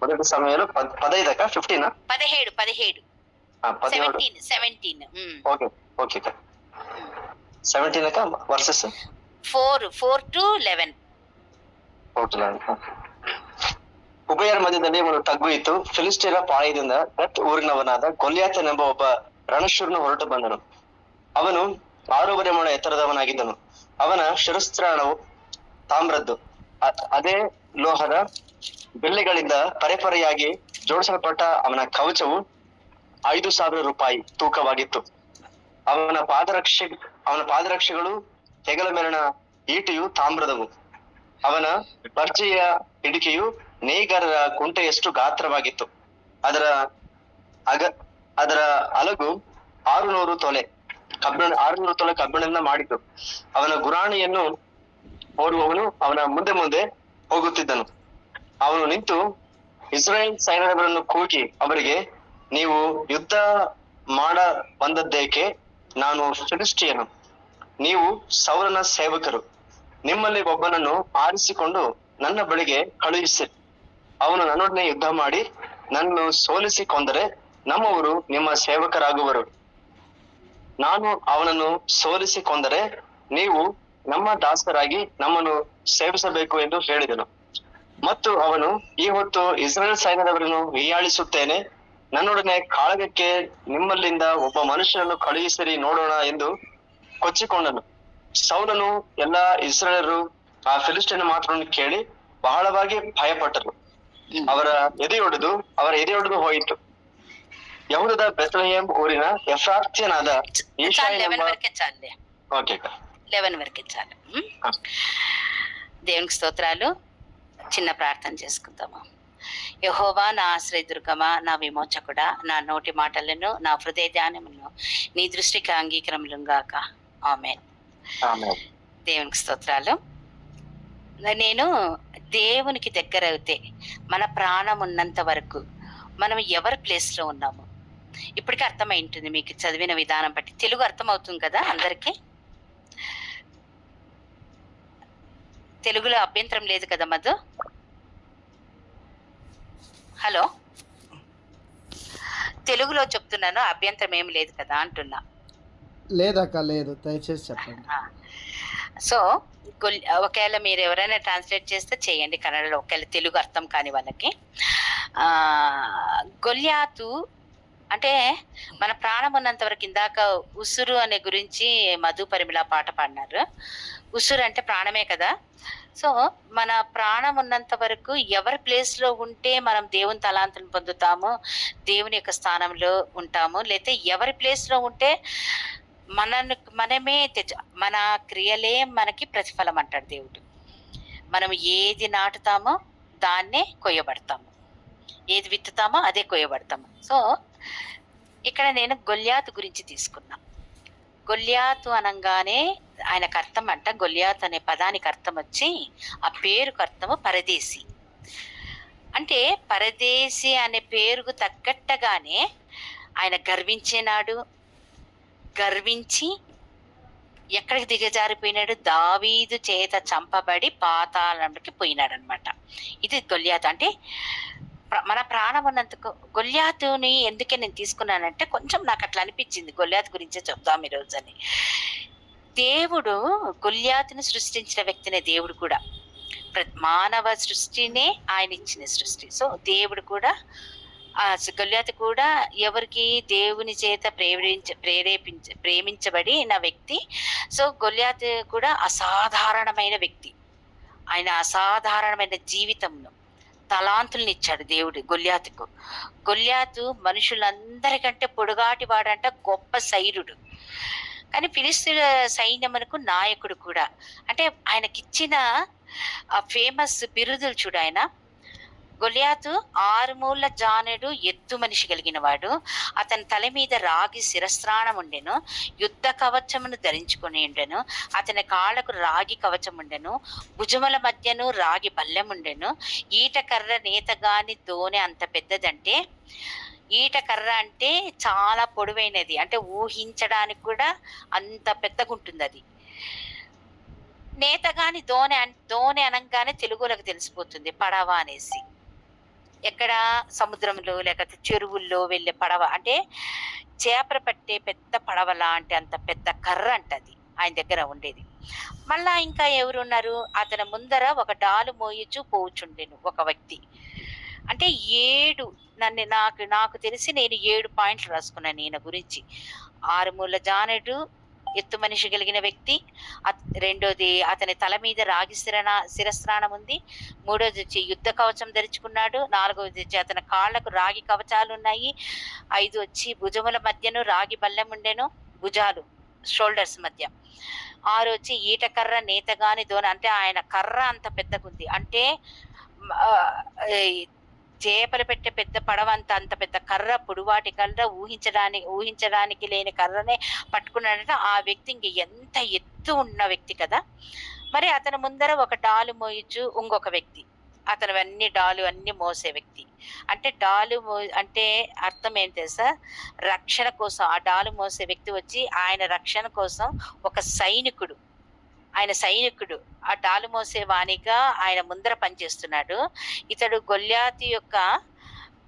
మొదటి సమయంలో 15 15 17 వర్సెస్ 4 to 11. ಉಭಯರ ಮಧ್ಯದಲ್ಲಿ ಒಂದು ತಗ್ಗು ಇತ್ತು. ಫಿಲಿಸ್ಟಿಯರ ಪಾಳೆಯದಿಂದ ಗತ್ ಊರಿನವನಾದ ಗೊಲ್ಯಾತನೆಂಬ ಒಬ್ಬ ರಣಶೂರನು ಹೊರಟು ಬಂದನು. ಅವನು 6.5 ಮೊಳ ಎತ್ತರದವನಾಗಿದ್ದನು. ಅವನ ಶಿರಸ್ತ್ರಾಣವು ತಾಮ್ರದ್ದು, ಅದೇ ಲೋಹದ ಬೆಳ್ಳಿಗಳಿಂದ ಪರೆಪರೆಯಾಗಿ ಜೋಡಿಸಲ್ಪಟ್ಟ ಅವನ ಕವಚವು 5,000 ರೂಪಾಯಿ ತೂಕವಾಗಿತ್ತು. ಅವನ ಪಾದರಕ್ಷೆಗಳು ಹೆಗಲ ಮೇಲಿನ ಈಟಿಯು ತಾಮ್ರದವು. ಅವನ ಬರ್ಜಿಯ ಹಿಡಿಕೆಯು ನೇಯ್ಗಾರರ ಕುಂಟೆಯಷ್ಟು ಗಾತ್ರವಾಗಿತ್ತು. ಅದರ ಅಲಗು 600 ತೊಲೆ ಕಬ್ಬಿಣದಿಂದ ಮಾಡಿತು. ಅವನ ಗುರಾಣಿಯನ್ನು ಓಡುವವನು ಅವನ ಮುಂದೆ ಮುಂದೆ ಹೋಗುತ್ತಿದ್ದನು. ಅವನು ನಿಂತು ಇಸ್ರಾಯೇಲ್ ಸೈನ್ಯದವರನ್ನು ಕೂಗಿ ಅವರಿಗೆ, ನೀವು ಯುದ್ಧ ಮಾಡ ಬಂದದ್ದೇಕೆ? ನಾನು ಫಿಲಿಸ್ಟಿಯನು, ನೀವು ಸೌಲನ ಸೇವಕರು. ನಿಮ್ಮಲ್ಲಿ ಒಬ್ಬನನ್ನು ಆರಿಸಿಕೊಂಡು ನನ್ನ ಬಳಿಗೆ ಕಳುಹಿಸಿರಿ. ಅವನು ನನ್ನೊಡನೆ ಯುದ್ಧ ಮಾಡಿ ನನ್ನನ್ನು ಸೋಲಿಸಿ ಕೊಂದರೆ ನಮ್ಮವರು ನಿಮ್ಮ ಸೇವಕರಾಗುವರು. ನಾನು ಅವನನ್ನು ಸೋಲಿಸಿ ಕೊಂದರೆ ನೀವು ನಮ್ಮ ದಾಸರಾಗಿ ನಮ್ಮನ್ನು ಸೇವಿಸಬೇಕು ಎಂದು ಹೇಳಿದನು. ಮತ್ತು ಅವನು, ಈ ಹೊತ್ತು ಇಸ್ರಾಯೇಲ್ ಸೈನ್ಯದವರನ್ನು ಹೀಯಾಳಿಸುತ್ತೇನೆ. ನನ್ನೊಡನೆ ಕಾಳಗಕ್ಕೆ ನಿಮ್ಮಲ್ಲಿಂದ ಒಬ್ಬ ಮನುಷ್ಯನನ್ನು ಕಳುಹಿಸಿರಿ ನೋಡೋಣ ಎಂದು ಕೊಚ್ಚಿಕೊಂಡನು. ಸೌಲನು ಎಲ್ಲಾ ಇಸ್ರಾಯೇಲರು ಆ ಫಿಲಿಸ್ಟಿಯನ್ ಮಾತನ್ನು ಕೇಳಿ ಬಹಳವಾಗಿ ಭಯಪಟ್ಟರು. ಅವರ ಎದೆಯೊಡೆದು ಹೋಯಿತು. ಯಹೂದದ ಬೆತ್ಲೆಹೇಮ್ ಊರಿನ ಎಫ್ರಾತ್ಯನಾದ 11 వరకే చాలు. ఆ. దేవునికి స్తోత్రాలు. చిన్న ప్రార్థన చేసుకుందాము. యెహోవా నా ఆశ్రయదుర్గమా, నా విమోచకుడా, నా నోటి మాటలను నా హృదయ ధ్యానములను నీ దృష్టికి అంగీకారములుగాక. ఆమేన్. దేవునికి స్తోత్రాలు. నేను దేవునికి దగ్గర అవుతే మన ప్రాణం ఉన్నంత వరకు మనం ఎవరి ప్లేస్లో ఉన్నాము ఇప్పటికీ అర్థమై ఉంటుంది. మీకు చదివిన విధానం బట్టి తెలుగు అర్థం అవుతుంది కదా అందరికీ? తెలుగులో అభ్యంతరం లేదు కదా మధు? హలో, తెలుగులో చెప్తున్నాను, అభ్యంతరం ఏమి లేదు కదా అంటున్నా. లేదక్క, లేదు, దయచేసి చెప్పండి. సో ఒకవేళ మీరు ఎవరైనా ట్రాన్స్లేట్ చేస్తే చేయండి కన్నడలో, ఒకవేళ తెలుగు అర్థం కాని వాళ్ళకి. గొల్యాతు అంటే మన ప్రాణం ఉన్నంత వరకు. ఇందాక ఉసురు అనే గురించి మధు పరిమిళ పాట పాడినారు. ఉసురు అంటే ప్రాణమే కదా. సో మన ప్రాణం ఉన్నంత వరకు ఎవరి ప్లేస్లో ఉంటే మనం దేవుని తలాంతులను పొందుతాము, దేవుని యొక్క స్థానంలో ఉంటాము. లేకపోతే ఎవరి ప్లేస్లో ఉంటే మనమే మన క్రియలే మనకి ప్రతిఫలం అంటాడు దేవుడు. మనం ఏది నాటుతామో దాన్నే కొయ్యబడతాము, ఏది విత్తుతామో అదే కొయ్యబడతాము. సో ఇక్కడ నేను గొల్యాతు గురించి తీసుకున్నా. గొల్యాతు అనగానే ఆయనకు అర్థం అంట, గొల్యాతు అనే పదానికి అర్థం వచ్చి, ఆ పేరుకు అర్థము పరదేశి. అంటే పరదేశి అనే పేరుకు తగ్గట్టగానే ఆయన గర్వించినాడు. గర్వించి ఎక్కడికి దిగజారిపోయినాడు? దావీదు చేత చంపబడి పాతాళంలోకి పోయినాడు అనమాట. ఇది గొల్యాతు అంటే మన ప్రాణం ఉన్నందుకు. గొల్యాతుని ఎందుకే నేను తీసుకున్నానంటే కొంచెం నాకు అట్లా అనిపించింది, గొల్యాతు గురించే చెప్దాం ఈరోజు అని. దేవుడు గొల్యాతుని సృష్టించిన వ్యక్తినే. దేవుడు కూడా మానవ సృష్టినే ఆయన ఇచ్చిన సృష్టి. సో దేవుడు కూడా గొల్యాతు కూడా ఎవరికి దేవుని చేత ప్రేమించబడిన వ్యక్తి. సో గొల్యాతు కూడా అసాధారణమైన వ్యక్తి. ఆయన అసాధారణమైన జీవితంలో తలాంతుల్ని ఇచ్చాడు దేవుడు గొల్యాతుకు. గొల్యాతు మనుషులందరికంటే పొడుగాటి వాడంట, గొప్ప శైరుడు. కానీ ఫిలిస్తీన్ల సైన్యమునకు నాయకుడు కూడా. అంటే ఆయనకిచ్చిన ఆ ఫేమస్ బిరుదులు చూడు. ఆయన గొల్యాతు 6 మూళ్ళ జానెడు ఎత్తు మనిషి కలిగిన వాడు. అతని తల మీద రాగి శిరస్త్రాణం ఉండెను, యుద్ధ కవచమును ధరించుకొని ఉండెను. అతని కాళ్ళకు రాగి కవచం ఉండెను, భుజముల మధ్యను రాగి బల్లెం ఉండెను. ఈట కర్ర నేతగాని దోనె అంత పెద్దదంటే, ఈట కర్ర అంటే చాలా పొడవైనది, అంటే ఊహించడానికి కూడా అంత పెద్దగా ఉంటుంది అది. నేతగాని దోనె అనగానే తెలుగులకు తెలిసిపోతుంది పడవ అనేసి. ఎక్కడ సముద్రంలో లేకపోతే చెరువుల్లో వెళ్ళే పడవ, అంటే చేపలు పట్టే పెద్ద పడవ లాంటి అంత పెద్ద కర్ర అంటది ఆయన దగ్గర ఉండేది. మళ్ళా ఇంకా ఎవరున్నారు, అతని ముందర ఒక డాలు మోయిచు పోవుచుండెను ఒక వ్యక్తి. అంటే 7 నాకు తెలిసి నేను 7 పాయింట్లు రాసుకున్నాను ఈయన గురించి. 6 మూల జానెడు ఎత్తు మనిషి కలిగిన వ్యక్తి. రెండోది, అతని తల మీద రాగి శిరస్త్రాణం ఉంది. మూడోది వచ్చి యుద్ధ కవచం ధరించుకున్నాడు. నాలుగోది వచ్చి అతని కాళ్లకు రాగి కవచాలు ఉన్నాయి. 5 వచ్చి భుజముల మధ్యను రాగి బల్లెం ఉండెను, భుజాలు షోల్డర్స్ మధ్య. 6 వచ్చి ఈట కర్ర నేతగాని దోన, అంటే ఆయన కర్ర అంత పెద్దగుంది. అంటే చేపలు పెట్టే పెద్ద పడవ అంత పెద్ద కర్ర, పొడువాటి కర్ర, ఊహించడానికి లేని కర్రనే పట్టుకున్నాడంటే ఆ వ్యక్తి ఇంక ఎంత ఎత్తు ఉన్న వ్యక్తి కదా. మరి అతని ముందర ఒక డాలు మోయిచు ఇంకొక వ్యక్తి, అతను డాలు అన్ని మోసే వ్యక్తి. అంటే అంటే అర్థం ఏం తెలుసా, రక్షణ కోసం ఆ డాలు మోసే వ్యక్తి వచ్చి ఆయన రక్షణ కోసం ఒక సైనికుడు. ఆయన సైనికుడు ఆ డాలు మోసే వాణిగా ఆయన ముందర పనిచేస్తున్నాడు. ఇతడు గొల్యాతు యొక్క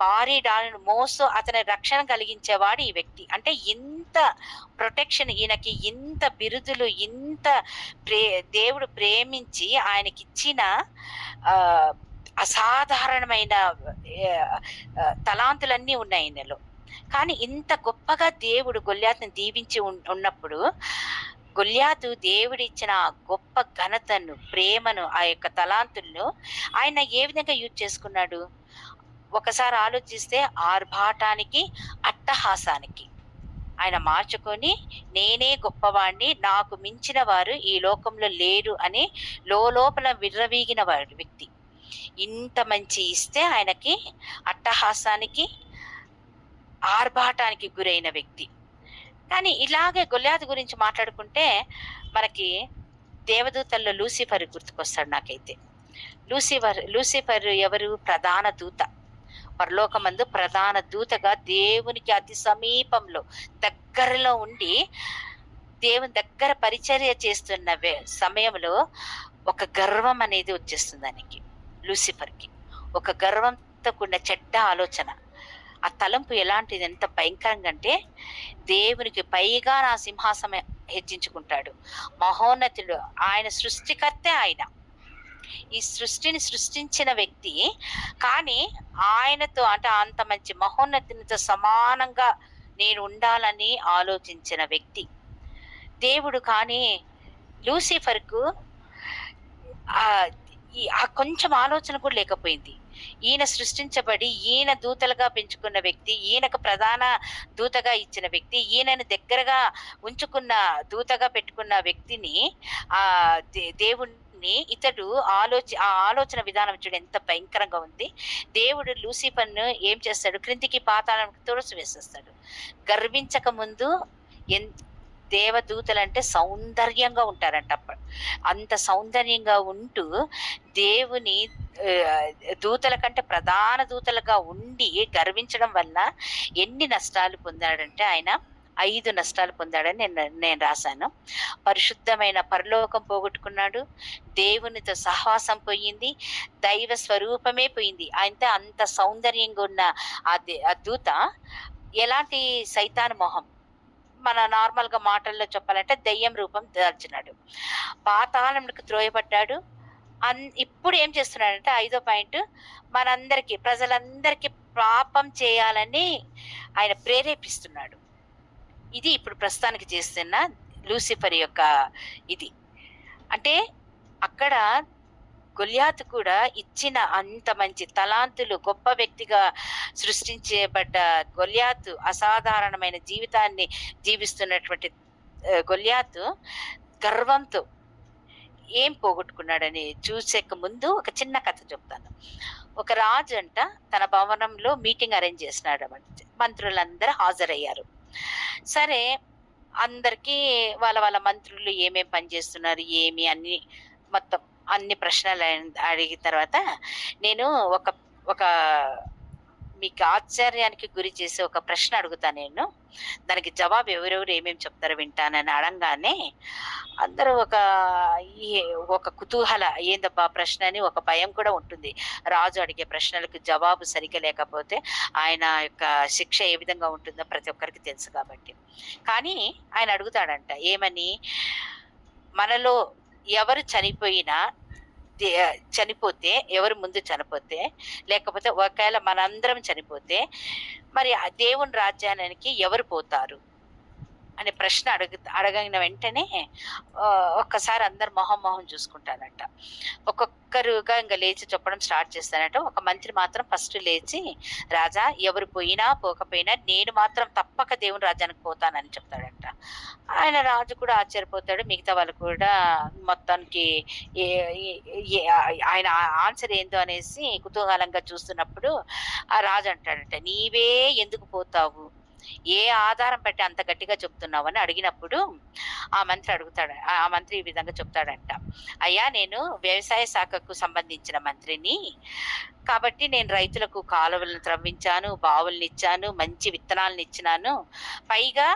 భారీ డాలును మోస్తూ అతని రక్షణ కలిగించేవాడు ఈ వ్యక్తి. అంటే ఇంత ప్రొటెక్షన్ ఈయనకి, ఇంత బిరుదులు, ఇంత దేవుడు ప్రేమించి ఆయనకిచ్చిన అసాధారణమైన తలాంతులన్నీ ఉన్నాయి ఈయనలో. కానీ ఇంత గొప్పగా దేవుడు గొల్యాతుని దీవించి ఉన్నప్పుడు, గొల్యాతు దేవుడిచ్చిన ఆ గొప్ప ఘనతను, ప్రేమను, ఆ యొక్క తలాంతులను ఆయన ఏ విధంగా యూజ్ చేసుకున్నాడు ఒకసారి ఆలోచిస్తే, ఆర్భాటానికి, అట్టహాసానికి ఆయన మార్చుకొని, నేనే గొప్పవాణ్ణి, నాకు మించిన వారు ఈ లోకంలో లేరు అని లోపల విర్రవీగిన వాడు వ్యక్తి. ఇంత మంచి ఇస్తే ఆయనకి అట్టహాసానికి, ఆర్భాటానికి గురైన వ్యక్తి. కానీ ఇలాగే గొల్యాతు గురించి మాట్లాడుకుంటే మనకి దేవదూతల్లో లూసిఫర్ గుర్తుకొస్తాడు నాకైతే. లూసిఫర్ ఎవరు? ప్రధాన దూత. పరలోకమందు ప్రధాన దూతగా దేవునికి అతి సమీపంలో, దగ్గరలో ఉండి దేవుని దగ్గర పరిచర్య చేస్తున్న సమయంలో ఒక గర్వం అనేది వచ్చేస్తుంది దానికి, లూసిఫర్కి. ఒక గర్వంతో కూడిన చెడ్డ ఆలోచన. ఆ తలంపు ఎలాంటిది, ఎంత భయంకరంగా అంటే, దేవునికి పైగా నా సింహాసనం హెచ్చించుకుంటాడు, మహోన్నతుడు, ఆయన సృష్టికర్తే ఆయన, ఈ సృష్టిని సృష్టించిన వ్యక్తి. కానీ ఆయనతో, అంటే అంత మంచి మహోన్నతునితో సమానంగా నేను ఉండాలని ఆలోచించిన వ్యక్తి దేవుడు. కానీ లూసిఫర్కు ఆ కొంచెం ఆలోచన కూడా లేకపోయింది. ఈయన సృష్టించబడి, ఈయన దూతలుగా పెంచుకున్న వ్యక్తి, ఈయనకు ప్రధాన దూతగా ఇచ్చిన వ్యక్తి, ఈయనను దగ్గరగా ఉంచుకున్న దూతగా పెట్టుకున్న వ్యక్తిని, ఆ దేవుణ్ణి ఇతడు ఆ ఆలోచన విధానం చూడు ఎంత భయంకరంగా ఉంది. దేవుడు లూసిఫర్ను ఏం చేస్తాడు? క్రిందికి పాతాళానికి తోసి వేసేస్తాడు. గర్వించక ముందు దేవదూతలంటే సౌందర్యంగా ఉంటారంట. అంత సౌందర్యంగా ఉంటూ దేవుని దూతల కంటే ప్రధాన దూతలుగా ఉండి గర్వించడం వల్ల ఎన్ని నష్టాలు పొందాడంటే, ఆయన 5 నష్టాలు పొందాడని నేను రాశాను. పరిశుద్ధమైన పరలోకం పోగొట్టుకున్నాడు, దేవునితో సహవాసం పోయింది, దైవ స్వరూపమే పోయింది. అయితే అంత సౌందర్యంగా ఉన్న ఆ దూత ఎలాంటి సైతాను మొహం, మన నార్మల్ గా మాటల్లో చెప్పాలంటే దెయ్యం రూపం దాల్చినాడు, పాతాళంకు త్రోయబడ్డాడు. ఇప్పుడు ఏం చేస్తున్నాడంటే 5వ పాయింట్, మనందరికీ, ప్రజలందరికీ పాపం చేయాలని ఆయన ప్రేరేపిస్తున్నాడు. ఇది ఇప్పుడు ప్రస్తుతానికి చేస్తున్న లూసిఫర్ యొక్క ఇది. అంటే అక్కడ గొల్యాతు కూడా ఇచ్చిన అంత మంచి తలాంతులు గొప్ప వ్యక్తిగా సృష్టించబడ్డ గొల్యాతు అసాధారణమైన జీవితాన్ని జీవిస్తున్నటువంటి గొల్యాతు గర్వంతో ఏం పోగొట్టుకున్నాడని చూసేక ముందు ఒక చిన్న కథ చెప్తాను. ఒక రాజు అంట తన భవనంలో మీటింగ్ అరేంజ్ చేసినాడు. మంత్రులందరూ హాజరయ్యారు. సరే, అందరికీ వాళ్ళ వాళ్ళ మంత్రులు ఏమేం పని చేస్తున్నారు ఏమి అన్ని మొత్తం అన్ని ప్రశ్నలు అడిగిన తర్వాత నేను ఒక ఒక మీకు ఆశ్చర్యానికి గురి చేసే ఒక ప్రశ్న అడుగుతా, నేను దానికి జవాబు ఎవరెవరు ఏమేమి చెప్తారో వింటానని అడంగానే అందరూ ఒక కుతూహల, ఏందబ్బా ప్రశ్న అని ఒక భయం కూడా ఉంటుంది. రాజు అడిగే ప్రశ్నలకు జవాబు సరిగ్గా లేకపోతే ఆయన యొక్క శిక్ష ఏ విధంగా ఉంటుందో ప్రతి ఒక్కరికి తెలుసు కాబట్టి. కానీ ఆయన అడుగుతాడంట, ఏమని, మనలో ఎవరు చనిపోతే ఎవరు ముందు చనిపోతే, లేకపోతే ఒకవేళ మనందరం చనిపోతే మరి ఆ దేవుని రాజ్యానికి ఎవరు పోతారు అనే ప్రశ్న అడగిన వెంటనే ఒక్కసారి అందరు మొహం చూసుకుంటారంట. ఒక్కొక్కరుగా ఇంకా లేచి చెప్పడం స్టార్ట్ చేస్తానంట. ఒక మంత్రి మాత్రం ఫస్ట్ లేచి, రాజా, ఎవరు పోయినా పోకపోయినా నేను మాత్రం తప్పక దేవుని రాజ్యానికి పోతానని చెప్తాడంట. ఆయన రాజు కూడా ఆశ్చర్యపోతాడు, మిగతా వాళ్ళు కూడా మొత్తానికి ఆయన ఆన్సర్ ఏందో అనేసి కుతూహలంగా చూస్తున్నప్పుడు ఆ రాజు అంటాడంట, నీవే ఎందుకు పోతావు, ఏ ఆధారం బట్టి అంత గట్టిగా చెప్తున్నావు అని అడిగినప్పుడు ఆ మంత్రి ఈ విధంగా చెప్తాడంట, అయ్యా, నేను వ్యవసాయ శాఖకు సంబంధించిన మంత్రిని కాబట్టి నేను రైతులకు కాలువలను త్రవ్వించాను, బావుల్ని ఇచ్చాను, మంచి విత్తనాలను ఇచ్చినాను, పైగా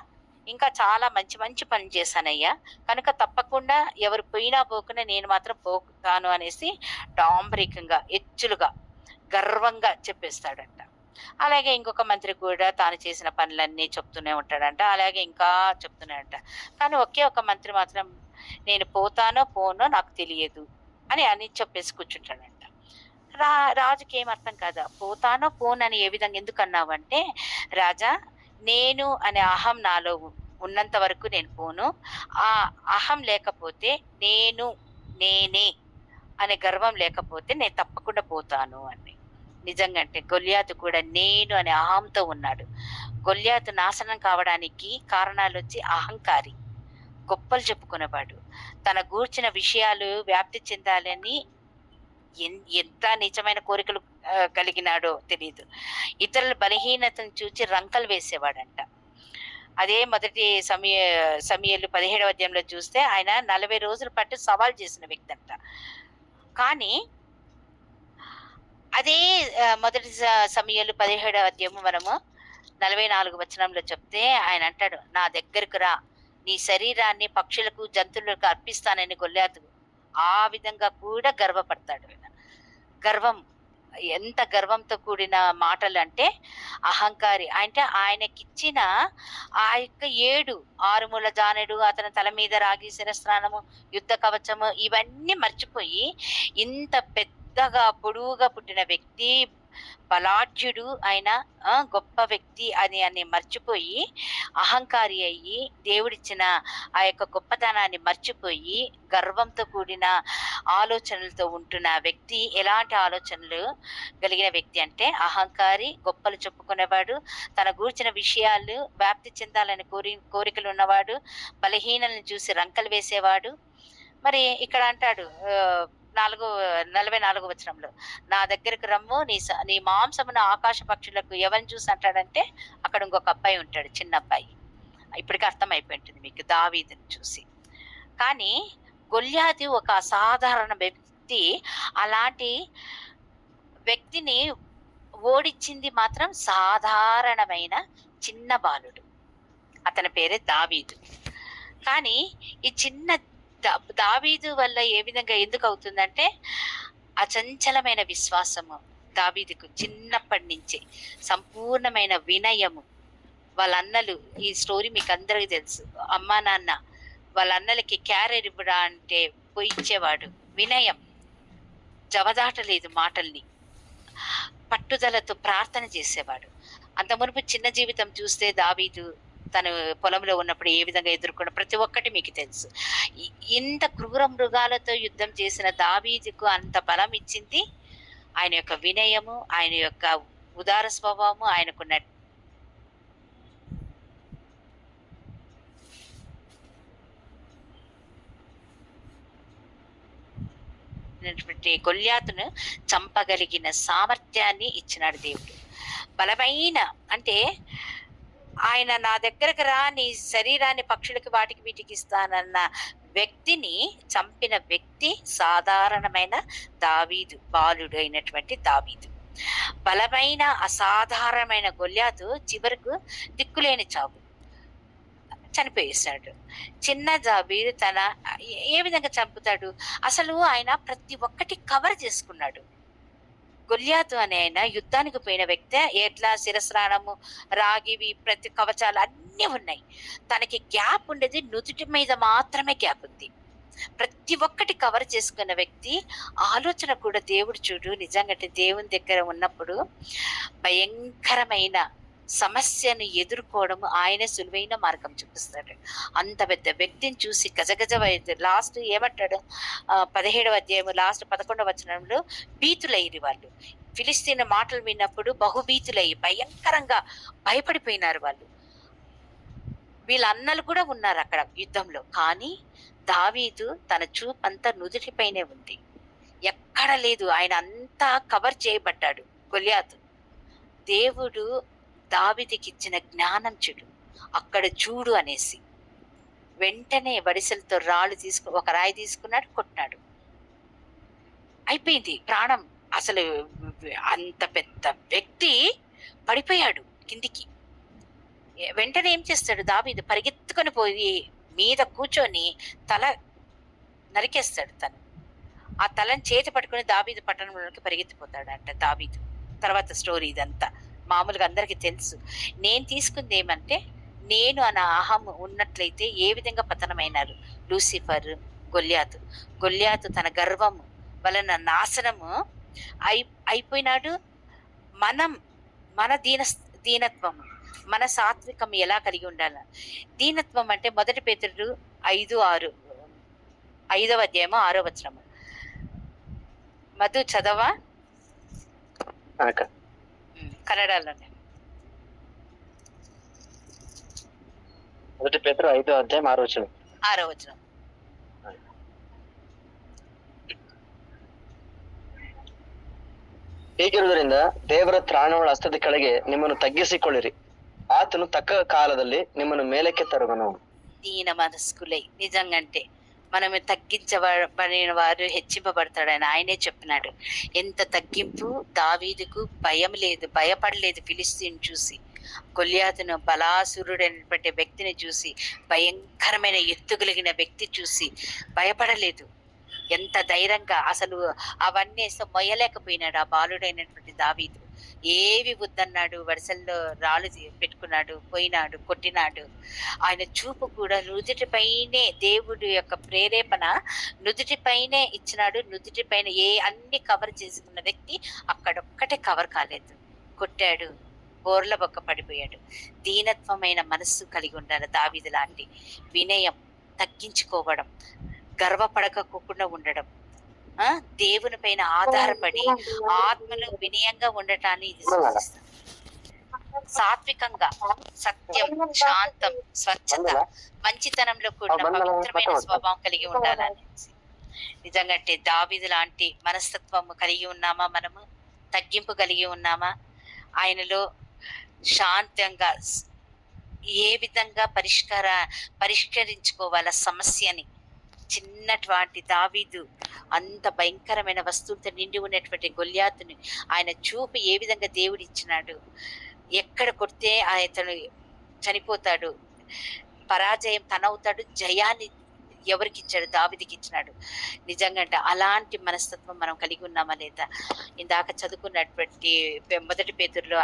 ఇంకా చాలా మంచి మంచి పనులు చేశానయ్యా, కనుక తప్పకుండా ఎవరు పోయినా పోకుండా నేను మాత్రం పోతాను అనేసి డాంబరికంగా ఎచ్చులుగా గర్వంగా చెప్పేస్తాడంట. అలాగే ఇంకొక మంత్రి కూడా తాను చేసిన పనులన్నీ చెప్తూనే ఉంటాడంట. అలాగే ఇంకా చెప్తూనే ఉంటా. కానీ ఒకే ఒక మంత్రి మాత్రం నేను పోతానో పోనో నాకు తెలియదు అని చెప్పేసి కూర్చుంటాడంట. రాజుకి ఏం అర్థం కాదా, పోతానో పోనని ఏ విధంగా ఎందుకు అన్నావంటే, రాజా, నేను అనే అహం నాలో ఉన్నంత వరకు నేను పోను, ఆ అహం లేకపోతే నేనే అనే గర్వం లేకపోతే నేను తప్పకుండా పోతాను అని. నిజంగా అంటే గొల్యాతు కూడా నేను అనే అహంతో ఉన్నాడు. గొల్యాతు నాశనం కావడానికి కారణాలు వచ్చి అహంకారి, గొప్పలు చెప్పుకునేవాడు, తన గూర్చిన విషయాలు వ్యాప్తి చెందాలని ఎంత నిజమైన కోరికలు కలిగినాడో తెలియదు. ఇతరుల బలహీనతను చూచి రంకలు వేసేవాడంట. అదే మొదటి సమూయేలు 17వ అధ్యాయంలో చూస్తే ఆయన 40 రోజుల పాటు సవాల్ చేసిన వ్యక్తి అంట. కానీ అదే మొదటి సమూయేలు 17వ అధ్యాయము మనము 44 వచనంలో చెప్తే ఆయన అంటాడు, నా దగ్గరకు రా, నీ శరీరాన్ని పక్షులకు జంతువులకు అర్పిస్తానని గొల్యాతు ఆ విధంగా కూడా గర్వపడతాడు. గర్వం, ఎంత గర్వంతో కూడిన మాటలు అంటే అహంకారి. అంటే ఆయనకిచ్చిన ఆ యొక్క 7 ఆరుమూల జానెడు, అతని తల మీద రాగి శిరస్నానము, యుద్ధ కవచము ఇవన్నీ మర్చిపోయి ఇంత పెద్దగా పొడువుగా పుట్టిన వ్యక్తి, బలాఢ్యుడు, ఆయన గొప్ప వ్యక్తి అని మర్చిపోయి అహంకారి అయ్యి దేవుడిచ్చిన ఆ యొక్క గొప్పతనాన్ని మర్చిపోయి గర్వంతో కూడిన ఆలోచనలతో ఉంటున్న వ్యక్తి. ఎలాంటి ఆలోచనలు కలిగిన వ్యక్తి అంటే అహంకారి, గొప్పలు చెప్పుకునేవాడు, తన గూర్చిన విషయాలు వ్యాప్తి చెందాలని కోరికలు ఉన్నవాడు, బలహీనలను చూసి రంకలు వేసేవాడు. మరి ఇక్కడ అంటాడు 44వ వచనంలో, నా దగ్గరకు రమ్ము, నీ మాంసమున ఆకాశ పక్షులకు ఎవరిని చూసి అంటాడంటే అక్కడ ఇంకొక అబ్బాయి ఉంటాడు, చిన్న అబ్బాయి. ఇప్పటికీ అర్థమైపోయింటుంది మీకు దావీదుని చూసి. కానీ గొల్యాతు ఒక అసాధారణ వ్యక్తి. అలాంటి వ్యక్తిని ఓడించింది మాత్రం సాధారణమైన చిన్న బాలుడు, అతని పేరే దావీదు. కానీ ఈ చిన్న దావీదు వల్ల ఏ విధంగా ఎందుకు అవుతుందంటే అచంచలమైన విశ్వాసము దావీదుకు చిన్నప్పటి నుంచే, సంపూర్ణమైన వినయము. వాళ్ళ అన్నలు, ఈ స్టోరీ మీకు అందరికీ తెలుసు, అమ్మా నాన్న వాళ్ళ అన్నలకి క్యారెట్ ఇవ్వడా అంటే పోయి ఇచ్చేవాడు. వినయం, జవదాటలేదు మాటల్ని, పట్టుదలతో ప్రార్థన చేసేవాడు. అంత మునుపు చిన్న జీవితం చూస్తే దావీదు తను పొలంలో ఉన్నప్పుడు ఏ విధంగా ఎదుర్కొన్న ప్రతి ఒక్కటి మీకు తెలుసు. ఇంత క్రూర మృగాలతో యుద్ధం చేసిన దావీదుకు అంత బలం ఇచ్చింది ఆయన యొక్క వినయము, ఆయన యొక్క ఉదార స్వభావము, ఆయనకున్న గొల్యాతును చంపగలిగిన సామర్థ్యాన్ని ఇచ్చినాడు దేవుడు. బలమైన అంటే ఆయన నా దగ్గరకు రా, నీ శరీరాన్ని పక్షులకి వాటికి వీటికి ఇస్తానన్న వ్యక్తిని చంపిన వ్యక్తి సాధారణమైన దావీదు, బాలుడు అయినటువంటి దావీదు. బలమైన అసాధారణమైన గొల్యాతు చివరకు దిక్కులేని చావు, చనిపోయేశాడు. చిన్న దావీదు తన ఏ విధంగా చంపుతాడు? అసలు ఆయన ప్రతి ఒక్కటి కవర్ చేసుకున్నాడు. గొల్యాతు అనే ఆయన యుద్ధానికి పోయిన వ్యక్తి. ఎట్లా శిరస్రాణము, రాగివి, ప్రతి కవచాలు అన్నీ ఉన్నాయి. తనకి గ్యాప్ ఉండేది నుదుటి మీద మాత్రమే గ్యాప్ ఉంది. ప్రతి ఒక్కటి కవర్ చేసుకున్న వ్యక్తి. ఆలోచన కూడా దేవుడు చూడు, నిజంగా దేవుని దగ్గర ఉన్నప్పుడు భయంకరమైన సమస్యను ఎదుర్కోవడం ఆయన సులువైన మార్గం చూపిస్తాడు. అంత పెద్ద వ్యక్తిని చూసి గజగజ లాస్ట్ ఏమంటాడు? 17వ అధ్యాయం లాస్ట్ 11వ వచనంలో భీతులయ్యి వాళ్ళు ఫిలిస్తీన్ మాటలు విన్నప్పుడు బహుభీతులయ్యి భయంకరంగా భయపడిపోయినారు వాళ్ళు. వీళ్ళ అన్నలు కూడా ఉన్నారు అక్కడ యుద్ధంలో. కానీ దావీదు తన చూపంతా నుదుటిపైనే ఉంది, ఎక్కడ లేదు. ఆయన అంతా కవర్ చేయబడ్డాడు. గొల్యాతు దేవుడు దావీదుకి ఇచ్చిన జ్ఞానం చూడు, అక్కడ చూడు అనేసి వెంటనే వడిసెలతో ఒక రాయి తీసుకున్నాడు, కొట్టినాడు, అయిపోయింది ప్రాణం. అసలు అంత పెద్ద వ్యక్తి పడిపోయాడు కిందికి. వెంటనే ఏం చేస్తాడు దావీదు? పరిగెత్తుకొని పోయి మీద కూర్చొని తల నరికేస్తాడు. తను ఆ తలని చేతి పట్టుకుని దావీదు పట్టణంలోకి పరిగెత్తిపోతాడు అంట దావీదు. తర్వాత స్టోరీ ఇదంతా మామూలుగా అందరికీ తెలుసు. నేను తీసుకుంది ఏమంటే, నేను అన్న అహం ఉన్నట్లయితే ఏ విధంగా పతనమైనారు లూసిఫర్, గొల్యాతు తన గర్వము వలన నాశనము అయిపోయినాడు. మన దీనత్వము, మన సాత్వికం ఎలా కలిగి ఉండాలి? దీనత్వం అంటే 1 పేతురు 5:6, 5వ అధ్యాయము 6వ వచనము. మధు చదవా? కన్నడలోనే. 1 పేతురు 5వ అధ్యాయం 6వ వచనం. 6వ వచనం. ಹೀಗಿರುವುದರಿಂದ ದೇವರ ತ್ರಾಣಗಳ ಹಸ್ತದ ಕೆಳಗೆ ನಿಮ್ಮನ್ನು ತಗ್ಗಿಸಿಕೊಳ್ಳಿರಿ, ಆತನು ತಕ್ಕ ಕಾಲದಲ್ಲಿ ನಿಮ್ಮನ್ನು ಮೇಲಕ್ಕೆ ತರುವನು. దీన మనస్కులై, నిజంగంటే మనము తగ్గించబడిన వారు హెచ్చింపబడతాడని ఆయనే చెప్పినాడు. ఎంత తగ్గింపు! దావీదుకు భయం లేదు, భయపడలేదు. ఫిలిస్తీన్ చూసి, గొల్యాతును బలాసురుడైనటువంటి వ్యక్తిని చూసి, భయంకరమైన ఎత్తుగలిగిన వ్యక్తి చూసి భయపడలేదు. ఎంత ధైర్యంగా అసలు అవన్నీ మొయ్యలేకపోయినాడు ఆ బాలుడైనటువంటి దావీదు. ఏవి వద్దన్నాడు, వరుసల్లో రాళ్ళు పెట్టుకున్నాడు, పోయినాడు, కొట్టినాడు. ఆయన చూపు కూడా నుదుటిపైనే, దేవుడి యొక్క ప్రేరేపణ నుదుటిపైనే ఇచ్చినాడు. నుదుటిపైన అన్ని కవర్ చేసుకున్న వ్యక్తి అక్కడొక్కటే కవర్ కాలేదు, కొట్టాడు, బోర్ల బొక్క పడిపోయాడు. దీనత్వమైన మనస్సు కలిగి ఉండాలి దావీదు లాంటి. వినయం, తగ్గించుకోవడం, గర్వపడకపోకుండా ఉండడం, దేవుని పైన ఆధారపడి ఆత్మలో వినయంగా ఉండటాన్ని ఇది సూచిస్తుంది. సాత్వికంగా, సత్యం, శాంతం, స్వచ్ఛత, మంచితనంలో కూడిన పవిత్రమైన స్వభావం కలిగి ఉండాలని. నిజంగా దావీదు లాంటి మనస్తత్వము కలిగి ఉన్నామా? మనము తగ్గింపు కలిగి ఉన్నామా? ఆయనలో శాంతంగా ఏ విధంగా పరిష్కరించుకోవాల సమస్యని. చిన్నటువంటి దావీదు అంత భయంకరమైన వస్తువులతో నిండి ఉన్నటువంటి గొల్యాతుని ఆయన చూపు ఏ విధంగా దేవుడు ఇచ్చినాడు. ఎక్కడ కొడితే అతను చనిపోతాడు, పరాజయం తనవుతాడు, జయాన్ని ఎవరికి ఇచ్చాడు? దావీదుకి ఇచ్చినాడు. నిజంగా అంటే అలాంటి మనస్తత్వం మనం కలిగి ఉన్నామా లేదా? ఇందాక చదువుకున్నటువంటి 1 పేతురులో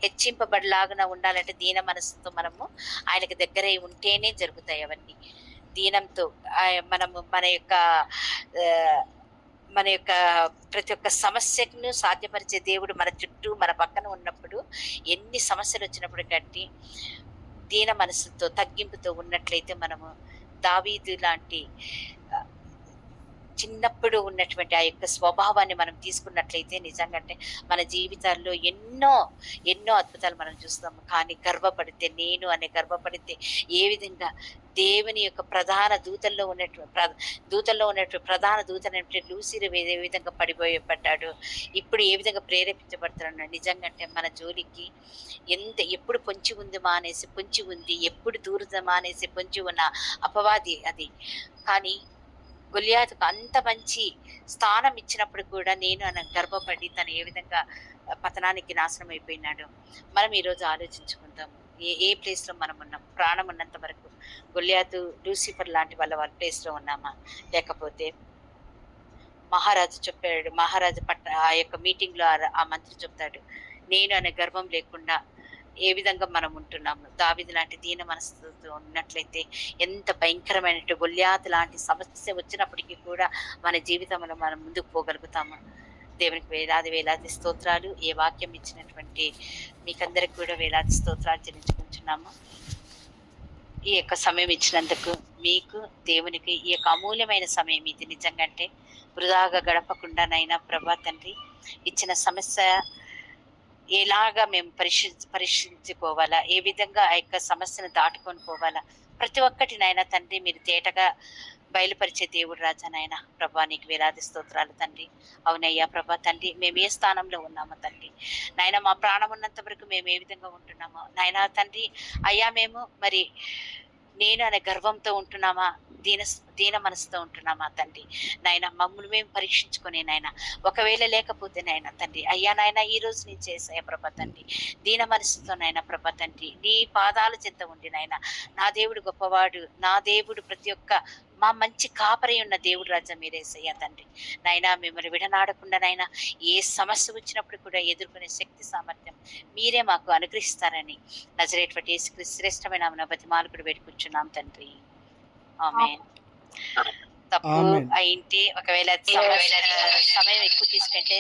హెచ్చింపబడిలాగా ఉండాలంటే దీన మనసుతో మనము ఆయనకు దగ్గర ఉంటేనే జరుగుతాయి అవన్నీ. దీనంతో మనము మన యొక్క ప్రతి ఒక్క సమస్యను సాధ్యపరిచే దేవుడు మన చుట్టూ, మన పక్కన ఉన్నప్పుడు, ఎన్ని సమస్యలు వచ్చినప్పుడు దీన మనసుతో తగ్గింపుతో ఉన్నట్లయితే మనము దావీదు లాంటి ఆ, చిన్నప్పుడు ఉన్నటువంటి ఆ యొక్క స్వభావాన్ని మనం తీసుకున్నట్లయితే నిజంగా అంటే మన జీవితాల్లో ఎన్నో ఎన్నో అద్భుతాలు మనం చూస్తాము. కానీ గర్వపడితే, నేను అనే గర్వపడితే ఏ విధంగా దేవుని యొక్క ప్రధాన దూతల్లో ఉన్నటువంటి ప్రధాన దూత అనేటువంటి లూసిఫర్ ఏ విధంగా పడ్డాడు, ఇప్పుడు ఏ విధంగా ప్రేరేపించబడుతున్నాడు. నిజంగా అంటే మన జోలికి ఎప్పుడు పొంచి ఉంది, ఎప్పుడు దూరదమా అనేసి పొంచి ఉన్న అపవాది అది. కానీ గొలియాతుకు అంత మంచి స్థానం ఇచ్చినప్పుడు కూడా నేను అని గర్వపడి తను ఏ విధంగా పతనానికి నాశనం అయిపోయినాడు. మనం ఈరోజు ఆలోచించుకుందాం, ఏ ప్లేస్లో మనం ఉన్నాం. ప్రాణం ఉన్నంత వరకు గొలియాతు లూసిఫర్ లాంటి వాళ్ళ ప్లేస్లో ఉన్నామా, లేకపోతే మహారాజు చెప్పాడు, మహారాజు ఆ యొక్క మీటింగ్లో ఆ మంత్రి చెప్తాడు, నేను అనే గర్వం లేకుండా ఏ విధంగా మనం ఉంటున్నాము. దావీదు లాంటి దీన మనసుతో ఉన్నట్లయితే ఎంత భయంకరమైన గొల్యాతు లాంటి సమస్య వచ్చినప్పటికీ కూడా మన జీవితంలో మనం ముందుకు పోగలుగుతాము. దేవునికి వేలాది స్తోత్రాలు. ఏ వాక్యం ఇచ్చినటువంటి మీకందరికి కూడా వేలాది స్తోత్రాలు చెల్లించుకుంటున్నాము. ఈ యొక్క సమయం ఇచ్చినందుకు మీకు దేవునికి ఈ యొక్క అమూల్యమైన సమయం ఇది. నిజంగా అంటే వృధాగా గడపకుండానైనా ప్రభా తండ్రి ఇచ్చిన సమస్య ఎలాగా మేము పరీక్షించుకోవాలా, ఏ విధంగా ఆ యొక్క సమస్యను దాటుకొని పోవాలా, ప్రతి ఒక్కటి నాయన తండ్రి మీరు తేటగా బయలుపరిచే దేవుడు రాజా నాయన ప్రభా, నీకు వేలాది స్తోత్రాలు తండ్రి. అవునయ్యా ప్రభా తండ్రి, మేము ఏ స్థానంలో ఉన్నామో తండ్రి నాయన, మా ప్రాణం ఉన్నంత వరకు మేము ఏ విధంగా ఉంటున్నామో నాయన తండ్రి. అయ్యా మేము మరి నేను అనే గర్వంతో ఉంటున్నామా, దీన మనసుతో ఉంటున్నామా తండ్రి నాయన, మమ్మల్ని మేము పరీక్షించుకునే నాయన. ఒకవేళ లేకపోతే నాయన తండ్రి అయ్యా నాయన ఈ రోజు నేను చేసాయ ప్రభా తండ్రి దీన మనసుతో నాయన ప్రభా తండ్రి నీ పాదాల చెంత ఉండి నాయన, నా దేవుడు గొప్పవాడు, నా దేవుడు ప్రతి ఒక్క మా మంచి కాపరి ఉన్న దేవుడు రాజా మీరేసయ్యా తండ్రి నాయన. మిమ్మల్ని విడనాడకుండా నాయన ఏ సమస్య వచ్చినప్పుడు కూడా ఎదుర్కొనే శక్తి సామర్థ్యం మీరే మాకు అనుగ్రహిస్తారని నజరేటువంటి యేసుక్రీస్తు శ్రేష్టమైన బతిమాలుకుడు వేడుకుంటున్నాం తండ్రి. ఆమేన్. తప్పు ఆమేన్. అయింటే ఒకవేళ సమయం ఎక్కువ తీసుకుంటే